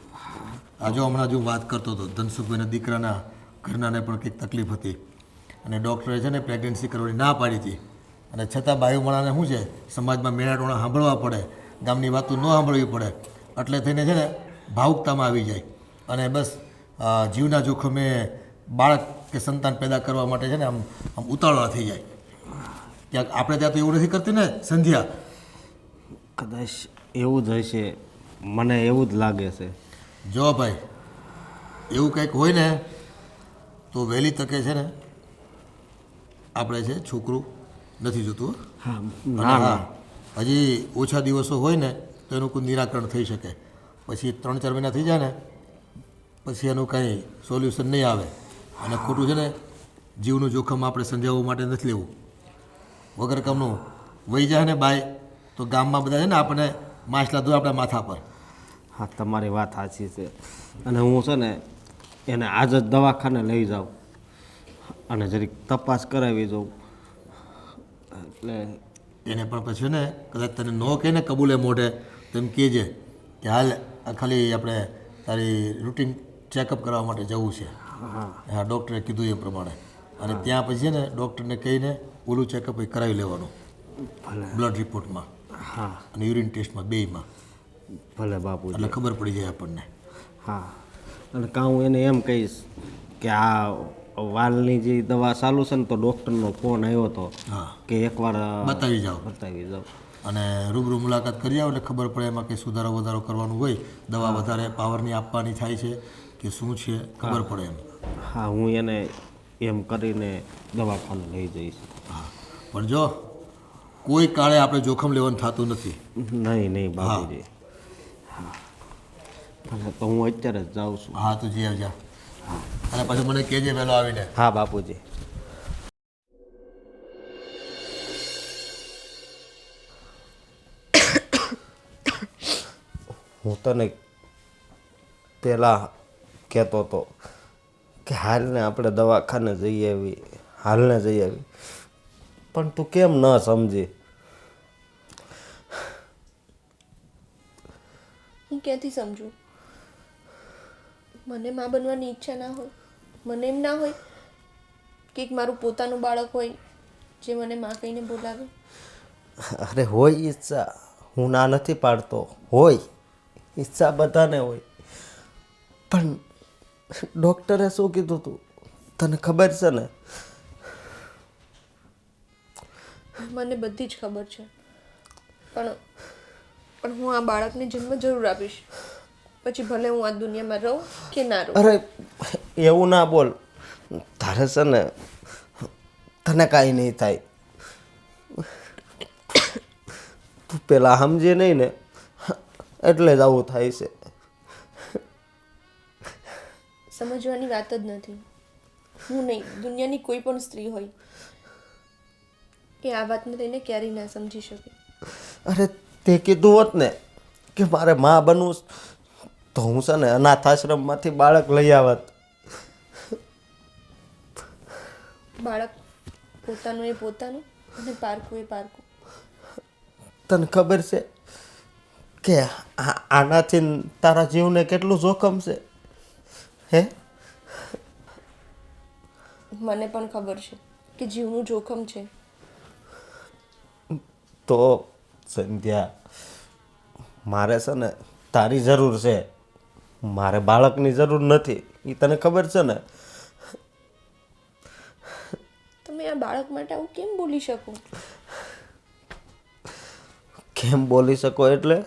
આ જો હમણાં જો વાત કરતો હતો, ધનસુખભાઈના દીકરાના ઘરનાને પણ કંઈક તકલીફ હતી અને ડૉક્ટરે છે ને પ્રેગ્નન્સી કરવાની ના પાડી હતી, અને છતાં બાયુમાણાને શું છે સમાજમાં મેળાટોણા સાંભળવા પડે, ગામની વાતો ન સાંભળવી પડે, એટલે થઈને છે ને ભાવુકતામાં આવી જાય અને બસ જીવના જોખમે બાળક કે સંતાન પેદા કરવા માટે છે ને આમ ઉતાવળા થઈ જાય. ક્યાંક આપણે ત્યાં તો એવું નથી કરતી ને સંધ્યા? કદાચ એવું જ હશે, મને એવું જ લાગે છે. જો ભાઈ, એવું કંઈક હોય ને તો વહેલી તકે છે ને આપણે છે છોકરું નથી જોતું. હા, અને ના હા, હજી ઓછા દિવસો હોય ને તો એનું કોઈ નિરાકરણ થઈ શકે. પછી 3-4 મહિના થઈ જાય ને પછી એનું કંઈ સોલ્યુશન નહીં આવે, અને ખોટું છે ને જીવનું જોખમ આપણે સંધ્યાઓ માટે નથી લેવું. વગર કામનું વહી જાય ને બાય તો ગામમાં બધા છે ને આપણે માછલા દો આપણા માથા પર. હા, તમારી વાત સાચી છે. અને હું છે ને એને આજ જ દવાખાને લઈ જાઉં અને જરીક તપાસ કરાવી દઉં. એટલે એને પણ પછી ને કદાચ તને ન કહે ને કબૂલે મોઢે તો એમ કહેજે કે હાલ ખાલી આપણે તારી રૂટીન ચેકઅપ કરવા માટે જવું છે. હા, ડૉક્ટરે કીધું એ પ્રમાણે. અને ત્યાં પછી છે ને ડૉક્ટરને કહીને ઓલું ચેકઅપ કરાવી લેવાનું, બ્લડ રિપોર્ટમાં હા અને યુરિન ટેસ્ટમાં, બેયમાં. ભલે બાપુજી. એટલે ખબર પડી જાય આપણને. હા, અને કાં હું એને એમ કહીશ કે આ વાલની જે દવા ચાલુ છે ને તો ડૉક્ટરનો ફોન આવ્યો હતો હા, કે એકવાર બતાવી જાઓ. જાઓ. અને રૂબરૂ મુલાકાત કરી આવો એટલે ખબર પડે એમાં કંઈ સુધારો વધારો કરવાનું હોય, દવા વધારે પાવરની આપવાની થાય છે કે શું છે ખબર પડે એમ. હા, હું એને એમ કરીને દવાખાને લઈ જઈશ. હા, પણ જો કોઈ કાળે આપણે જોખમ લેવાનું થતું નથી. નહીં બાપુજી. હા, ભલે તો હું અત્યારે જ જાઉં છું. હા, તું જી આવજા. અને પછી મને કહેજે વહેલો આવીને. હા બાપુજી. હું તને પહેલાં કહેતો હતો કે હાલને આપણે દવાખાને જઈ આવી, હાલને જઈ આવી, પણ તું કેમ ન સમજી? હું ક્યાંથી સમજું? મને મા બનવાની ઈચ્છા ના હોય? મને એમ ના હોય કે એક મારું પોતાનું બાળક હોય જે મને મા કહીને બોલાવે? અરે હોય ઈચ્છા, હું ના નથી પાડતો, હોય ઈચ્છા બધાને હોય, પણ ડૉક્ટરે શું કીધું તું તને ખબર છે ને? મને બધી જ ખબર છે, પણ હું આ બાળકને જન્મ જરૂર આપીશ, પછી ભલે હું આ દુનિયામાં રહું કે ના રહું. અરે એવું ના બોલ, તારે છે ને તને કાંઈ નહીં થાય. તું પેલા સમજે નહીં ને એટલે જ આવું થાય છે. સમજવાની વાત જ નથી. હું નહીં, દુનિયાની કોઈ પણ સ્ત્રી હોય એ આ વાતને લઈને ક્યારેય ના સમજી શકે. અરે તે કીધું હોત ને કે મારે માં બનવું તો હું છે ને અનાથ આશ્રમમાંથી બાળક લઈ આવત. બાળક પોતાનું એ પોતાનું અને પારકું એ પારકું. તને ખબર છે કે આનાથી તારા જીવને કેટલું જોખમ છે? હે? મને પણ ખબર છે કે જીવનું જોખમ છે. તો સંધ્યા, મારે છે ને તારી જરૂર છે, મારે બાળકની જરૂર નથી. એ તને ખબર છે ને? તમે આ બાળક માટે આવું કેમ બોલી શકો? કેમ બોલી શકો એટલે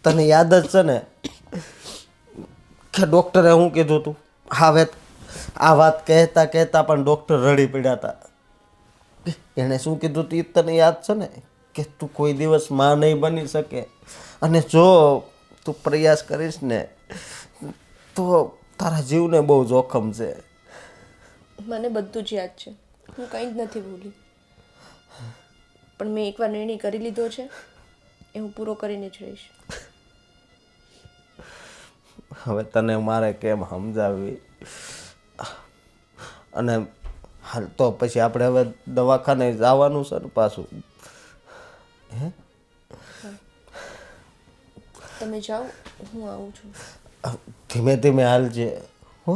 તને યાદ જ છે ને કે ડૉક્ટરે શું કીધું હતું? આ વાત કહેતા કહેતા પણ ડૉક્ટર રડી પડ્યા હતા. એણે શું કીધું હતું એ તને યાદ છે ને? કે તું કોઈ દિવસ માં નહીં બની શકે, અને જો તું પ્રયાસ કરીશ ને તો તારા જીવને બહુ જોખમ છે. મને બધું જ યાદ છે, હું કંઈ જ નથી ભૂલી. પણ મેં એકવાર નિર્ણય કરી લીધો છે, એ હું પૂરો કરીને જ રહીશ. હવે તને મારે કેમ સમજાવવી? અને હાલ તો પછી આપણે હવે દવાખાને જવાનું છે ને પાછું. હે? તમે જાઓ, હું આવું છું. ધીમે ધીમે હાલજે હો.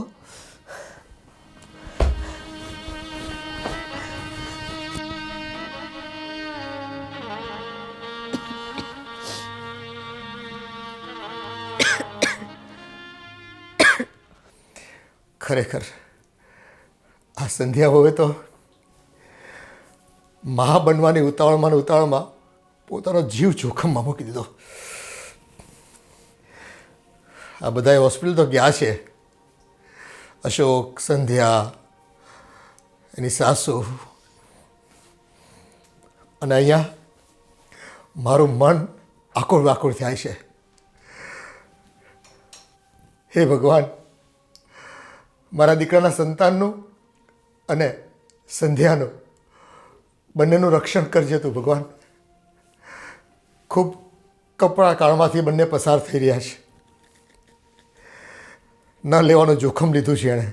ખરેખર આ સંધ્યા હોય તો મા બનવાની ઉતાવળમાં ને ઉતાવળમાં પોતાનો જીવ જોખમમાં મૂકી દીધો. આ બધાએ હોસ્પિટલ તો ગયા છે, અશોક, સંધ્યા, એની સાસુ, અને અહીંયા મારું મન આકુળ વાકુળ થાય છે. હે ભગવાન, મારા દીકરાના સંતાનનું અને સંધ્યાનું બંનેનું રક્ષણ કરજે તું ભગવાન. ખૂબ કપરા કાળમાંથી બંને પસાર થઈ રહ્યા છે. ન લેવાનું જોખમ લીધું છે એણે.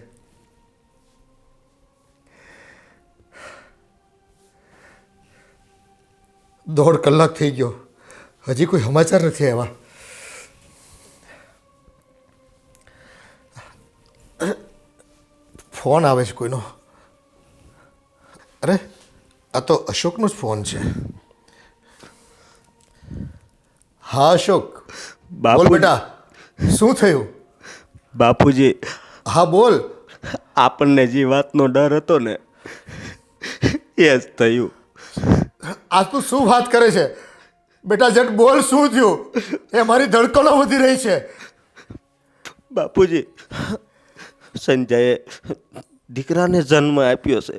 દોઢ કલાક થઈ ગયો, હજી કોઈ સમાચાર નથી આવ્યા. ફોન આવે છે કોઈનો. અરે આ તો અશોકનો જ ફોન છે. હા અશોક, બોલ બેટા, શું થયું? બાપુજી, હા બોલ. આપણને જે વાતનો ડર હતો ને એ જ થયું. આ તું શું વાત કરે છે બેટા? જટ બોલ, શું થયું? એ મારી ધડકનો વધી રહી છે. બાપુજી, સંજયે દીકરાને જન્મ આપ્યો છે,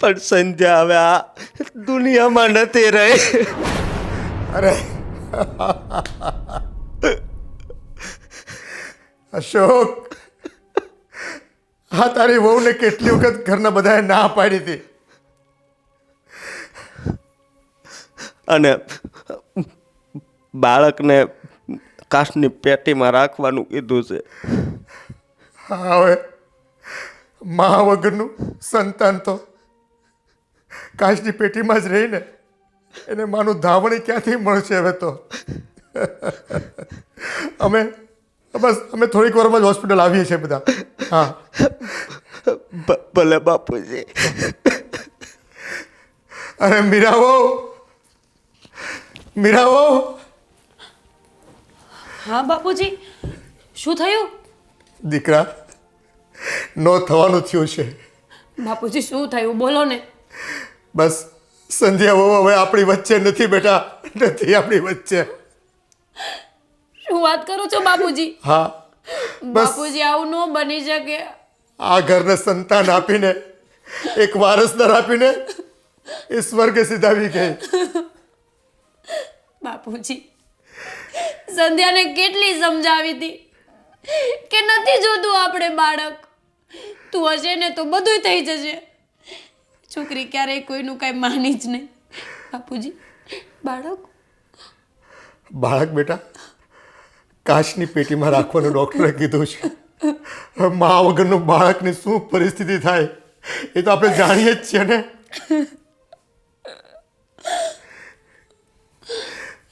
પણ સંધ્યા હવે આ દુનિયામાં નથી રહી. અરે અશોક, હા તારી વહુને કેટલી વખત ઘરના બધાએ ના પાડી હતી. અને બાળકને કાચની પેટીમાં રાખવાનું કીધું છે. હા, હવે મા વગરનું સંતાન તો કાચની પેટીમાં જ રહીને એને માનું ધાવણી ક્યાંથી મળશે હવે તો. અમે થોડીક વારમાં જ હોસ્પિટલ આવીએ છીએ બધા. હા ભલે બાપુજી. અરે મીરાવો, મીરાવો. હા બાપુજી, શું થયું? દીકરા, નો થવાનું થયું છે. બાપુજી શું થયું, બોલો ને. બસ સંધ્યા વહુ હવે આપણી વચ્ચે નથી બેટા, નથી આપણી વચ્ચે. શું વાત કરો છો બાપુજી? હા બસ બાપુજી આવું ન બની શકે. આ ઘરને સંતાન આપીને, એક વારસદાર આપીને એ સ્વર્ગે સીધાવી ગઈ. બાપુજી, સંધ્યાને કેટલી સમજાવી હતી કે નથી જોતું આપણે બાળક. તું હશે ને તો બધું થઈ જશે. છોકરી ક્યારેય કોઈનું કાંઈ માની જ નહીં. બાપુજી, બાળક બાળક બેટા કાચની પેટીમાં રાખવાનું ડૉક્ટરે કીધું છે. હવે મા વગરનું બાળકની શું પરિસ્થિતિ થાય એ તો આપણે જાણીએ જ છીએ ને.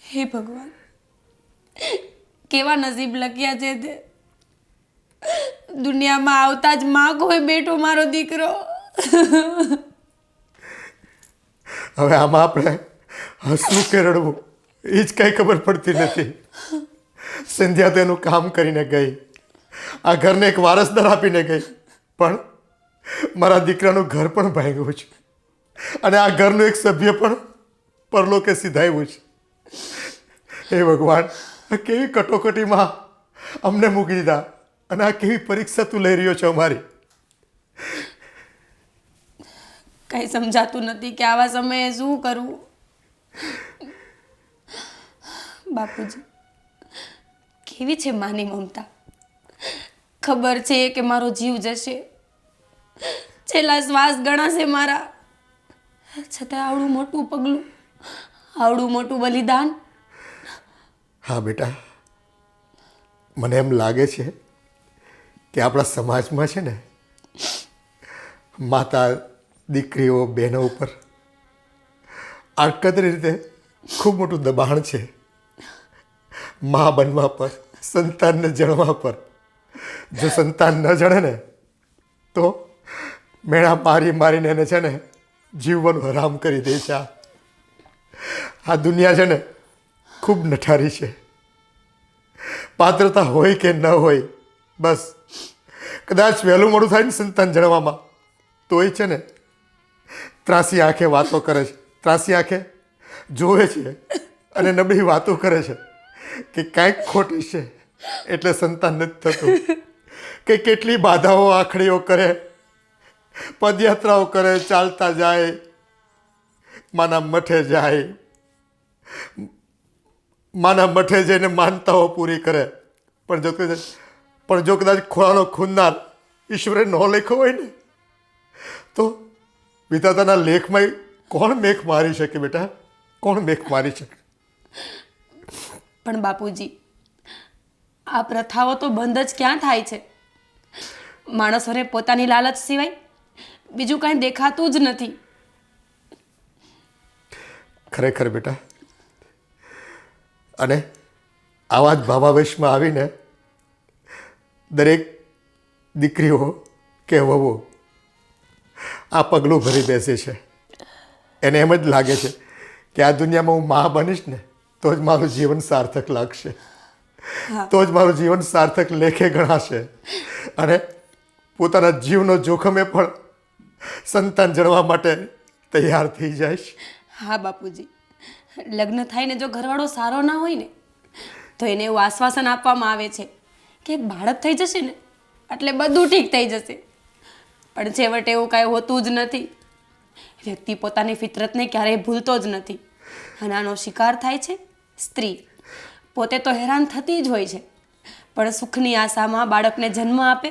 હે ભગવાન, કેવા નસીબ લખ્યા છે તે. દુનિયામાં આવતા જ માં કોઈ બેઠો મારો દીકરો. હવે આમાં આપણે હસવું કે રડવું એ જ કંઈ ખબર પડતી નથી. સંધ્યા તો એનું કામ કરીને ગઈ, આ ઘરને એક વારસદાર આપીને ગઈ, પણ મારા દીકરાનું ઘર પણ ભાંગ્યું છે અને આ ઘરનું એક સભ્ય પણ પરલોકે સીધાયું છે. હે ભગવાન, આ કેવી કટોકટીમાં અમને મૂકી દીધા અને આ કેવી પરીક્ષા તું લઈ રહ્યો છો અમારી. કંઈ સમજાતું નથી કે આવા સમયે શું કરવું. બાપુજી, કેવી છે માની મમતા. ખબર છે કે મારો જીવ જશે, છેલ્લા શ્વાસ ગણાશે મારા, છતાં આવડું મોટું પગલું, આવડું મોટું બલિદાન. હા બેટા, મને એમ લાગે છે કે આપણા સમાજમાં છે ને માતા દીકરીઓ બહેનો ઉપર આડકતરી રીતે ખૂબ મોટું દબાણ છે. મા બનવા પર, સંતાનને જણવા પર. જો સંતાન ન જણે ને તો મેણા મારી મારીને એને છે ને જીવવાનું હરામ કરી દે છે. આ દુનિયા છે ને ખૂબ નઠારી છે. પાત્રતા હોય કે ન હોય, બસ કદાચ વહેલું મોડું થાય ને સંતાન જણવામાં તોય છે ને ત્રાસી આંખે વાતો કરે છે, ત્રાસી આંખે જોવે છે અને નબળી વાતો કરે છે કે કાંઈક ખોટી છે એટલે સંતાન નથી થતું. કે કેટલી બાધાઓ આખડીઓ કરે, પદયાત્રાઓ કરે, ચાલતા જાય, માના મઠે જાય, માના મઠે જઈને માનતાઓ પૂરી કરે, પણ જો કદાચ ખોળાનો ખૂંદનાર ઈશ્વરે ન લખ્યો હોય ને તો વિધાતાના લેખમાં કોણ મેખ મારી શકે બેટા? કોણ મેખ મારી શકે? પણ બાપુજી, આ પ્રથાઓ તો બંધ જ ક્યાં થાય છે? માણસોને પોતાની લાલચ સિવાય બીજું કાંઈ દેખાતું જ નથી. ખરેખર બેટા, અને આવા જ ભાવાવેશમાં આવીને દરેક દીકરીઓ કે વહુઓ આ પગલું ભરી બેસે છે. એને એમ જ લાગે છે કે આ દુનિયામાં હું મા બનીશ ને તો જ મારું જીવન સાર્થક લાગશે, તો જ મારું જીવન સાર્થક લેખે ગણાશે. અને પોતાના જીવનો જોખમે પણ સંતાન જણવા માટે તૈયાર થઈ જાય છે. હા બાપુજી, લગ્ન થાય ને જો ઘરવાળો સારો ના હોય ને તો એને એવું આશ્વાસન આપવામાં આવે છે કે એક બાળક થઈ જશે ને એટલે બધું ઠીક થઈ જશે. પણ છેવટે એવું કાંઈ હોતું જ નથી. વ્યક્તિ પોતાની ફિતરતને ક્યારેય ભૂલતો જ નથી અને આનો શિકાર થાય છે સ્ત્રી. પોતે તો હેરાન થતી જ હોય છે, પણ સુખની આશામાં બાળકને જન્મ આપે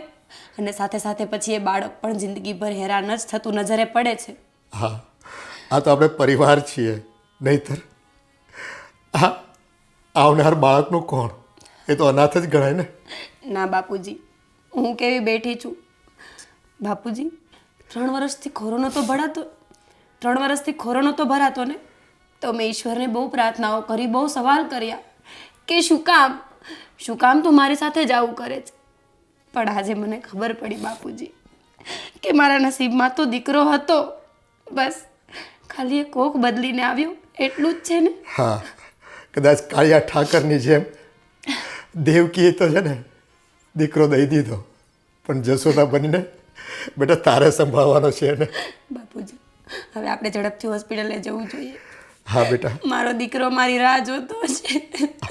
અને સાથે સાથે પછી એ બાળક પણ જિંદગીભર હેરાન જ થતું નજરે પડે છે. હા, આ તો આપણે પરિવાર છીએ, નહીંતર આ આવનાર બાળકનું કોણ? એ તો અનાથ જ ગણાય ને. ના બાપુજી, હું કેવી બેઠી છું. બાપુજી, 3 વર્ષથી ખોરો નહોતો ભરાતો ને તો મેં ઈશ્વરને બહુ પ્રાર્થનાઓ કરી, બહુ સવાલ કર્યા કે શું કામ તું મારી સાથે જ આવું કરે છે. પણ આજે મને ખબર પડી બાપુજી કે મારા નસીબમાં તો દીકરો હતો, બસ ખાલી એ કોક બદલીને આવ્યો એટલું જ છે ને. હા, કદાચ કાળિયા ઠાકરની જેમ દેવકીએ તો છે ને દીકરો દઈ દીધો, પણ જશોદા બનીને બેટા તારે સંભાળવાનો છે ને. બાપુજી, હવે આપણે ઝડપથી હોસ્પિટલે જવું જોઈએ. હા બેટા, મારો દીકરો મારી રાહ જોતો છે.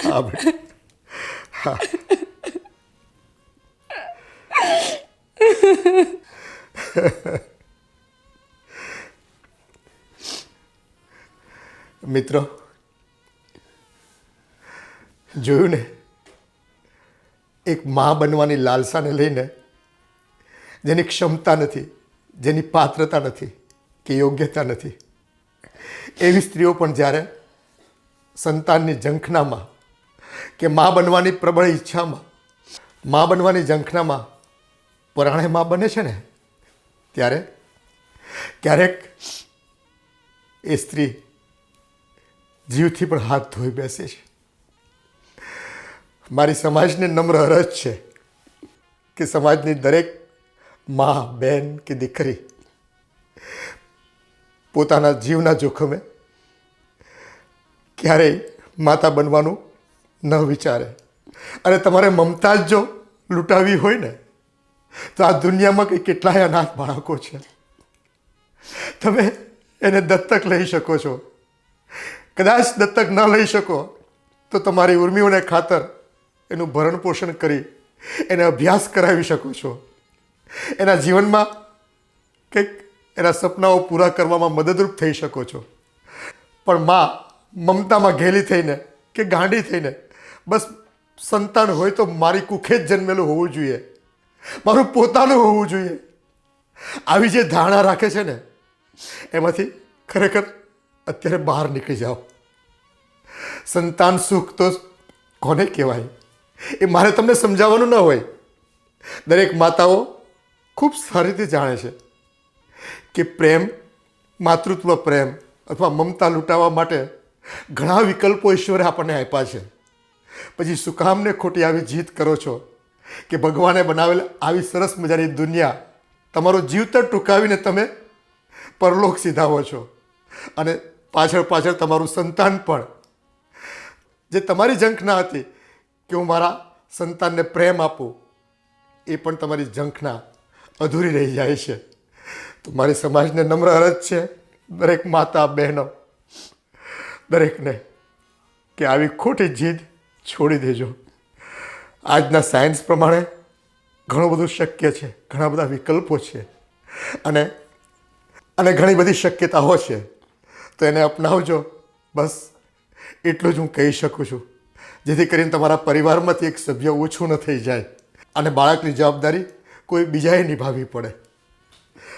હા બેટા, હા. મિત્રો, જોયું ને, એક મા બનવાની લાલસાને લઈને જેની ક્ષમતા નથી, જેની પાત્રતા નથી કે યોગ્યતા નથી, એવી સ્ત્રીઓ પણ જ્યારે સંતાનની ઝંખનામાં કે મા બનવાની પ્રબળ ઈચ્છામાં, મા બનવાની ઝંખનામાં પરાણે મા બને છે ને, ત્યારે ક્યારેક એ સ્ત્રી જીવથી પણ હાથ ધોઈ બેસે છે. મારી સમાજને નમ્ર અરજ છે કે સમાજની દરેક મા, બહેન કે દીકરી પોતાના જીવના જોખમે ક્યારેય માતા બનવાનું ન વિચારે. અને તમારે મમતા જ જો લૂંટાવી હોય ને, તો આ દુનિયામાં કંઈ કેટલાય અનાથ બાળકો છે. તમે એને દત્તક લઈ શકો છો. કદાચ દત્તક ન લઈ શકો તો તમારી ઉર્મિઓને ખાતર એનું ભરણ પોષણ કરી એને અભ્યાસ કરાવી શકો છો. એના જીવનમાં કંઈક એના સપનાઓ પૂરા કરવામાં મદદરૂપ થઈ શકો છો. પણ મા મમતામાં ઘેલી થઈને કે ગાંડી થઈને બસ સંતાન હોય તો મારી કુખે જ જન્મેલું હોવું જોઈએ, મારું પોતાનું હોવું જોઈએ, આવી જે ધારણા રાખે છે ને, એમાંથી ખરેખર અત્યારે બહાર નીકળી જાઓ. સંતાન સુખ તો કોને કહેવાય એ મારે તમને સમજાવવાનું ન હોય. દરેક માતાઓ ખૂબ સારી રીતે જાણે છે કે પ્રેમ, માતૃત્વ પ્રેમ અથવા મમતા લૂંટાવવા માટે ઘણા વિકલ્પો ઈશ્વરે આપણને આપ્યા છે. પછી શું કામને ખોટી આવી જીત કરો છો કે ભગવાને બનાવેલ આવી સરસ મજાની દુનિયા તમારો જીવતર ટૂંકાવીને તમે પરલોક સીધાવો છો. અને પાછળ તમારું સંતાન પણ જે તમારી ઝંખના હતી કે હું મારા સંતાનને પ્રેમ આપું, એ પણ તમારી ઝંખના અધૂરી રહી જાય છે. તો મારી સમાજને નમ્ર અરજ છે, દરેક માતા બહેનો દરેકને, કે આવી ખોટી જીદ છોડી દેજો. આજના સાયન્સ પ્રમાણે ઘણું બધું શક્ય છે, ઘણા બધા વિકલ્પો છે અને ઘણી બધી શક્યતાઓ છે. તો એને અપનાવજો. બસ એટલું જ હું કહી શકું છું, જેથી કરીને તમારા પરિવારમાંથી એક સભ્ય ઓછું ન થઈ જાય અને બાળકની જવાબદારી કોઈ બીજાએ નિભાવવી પડે.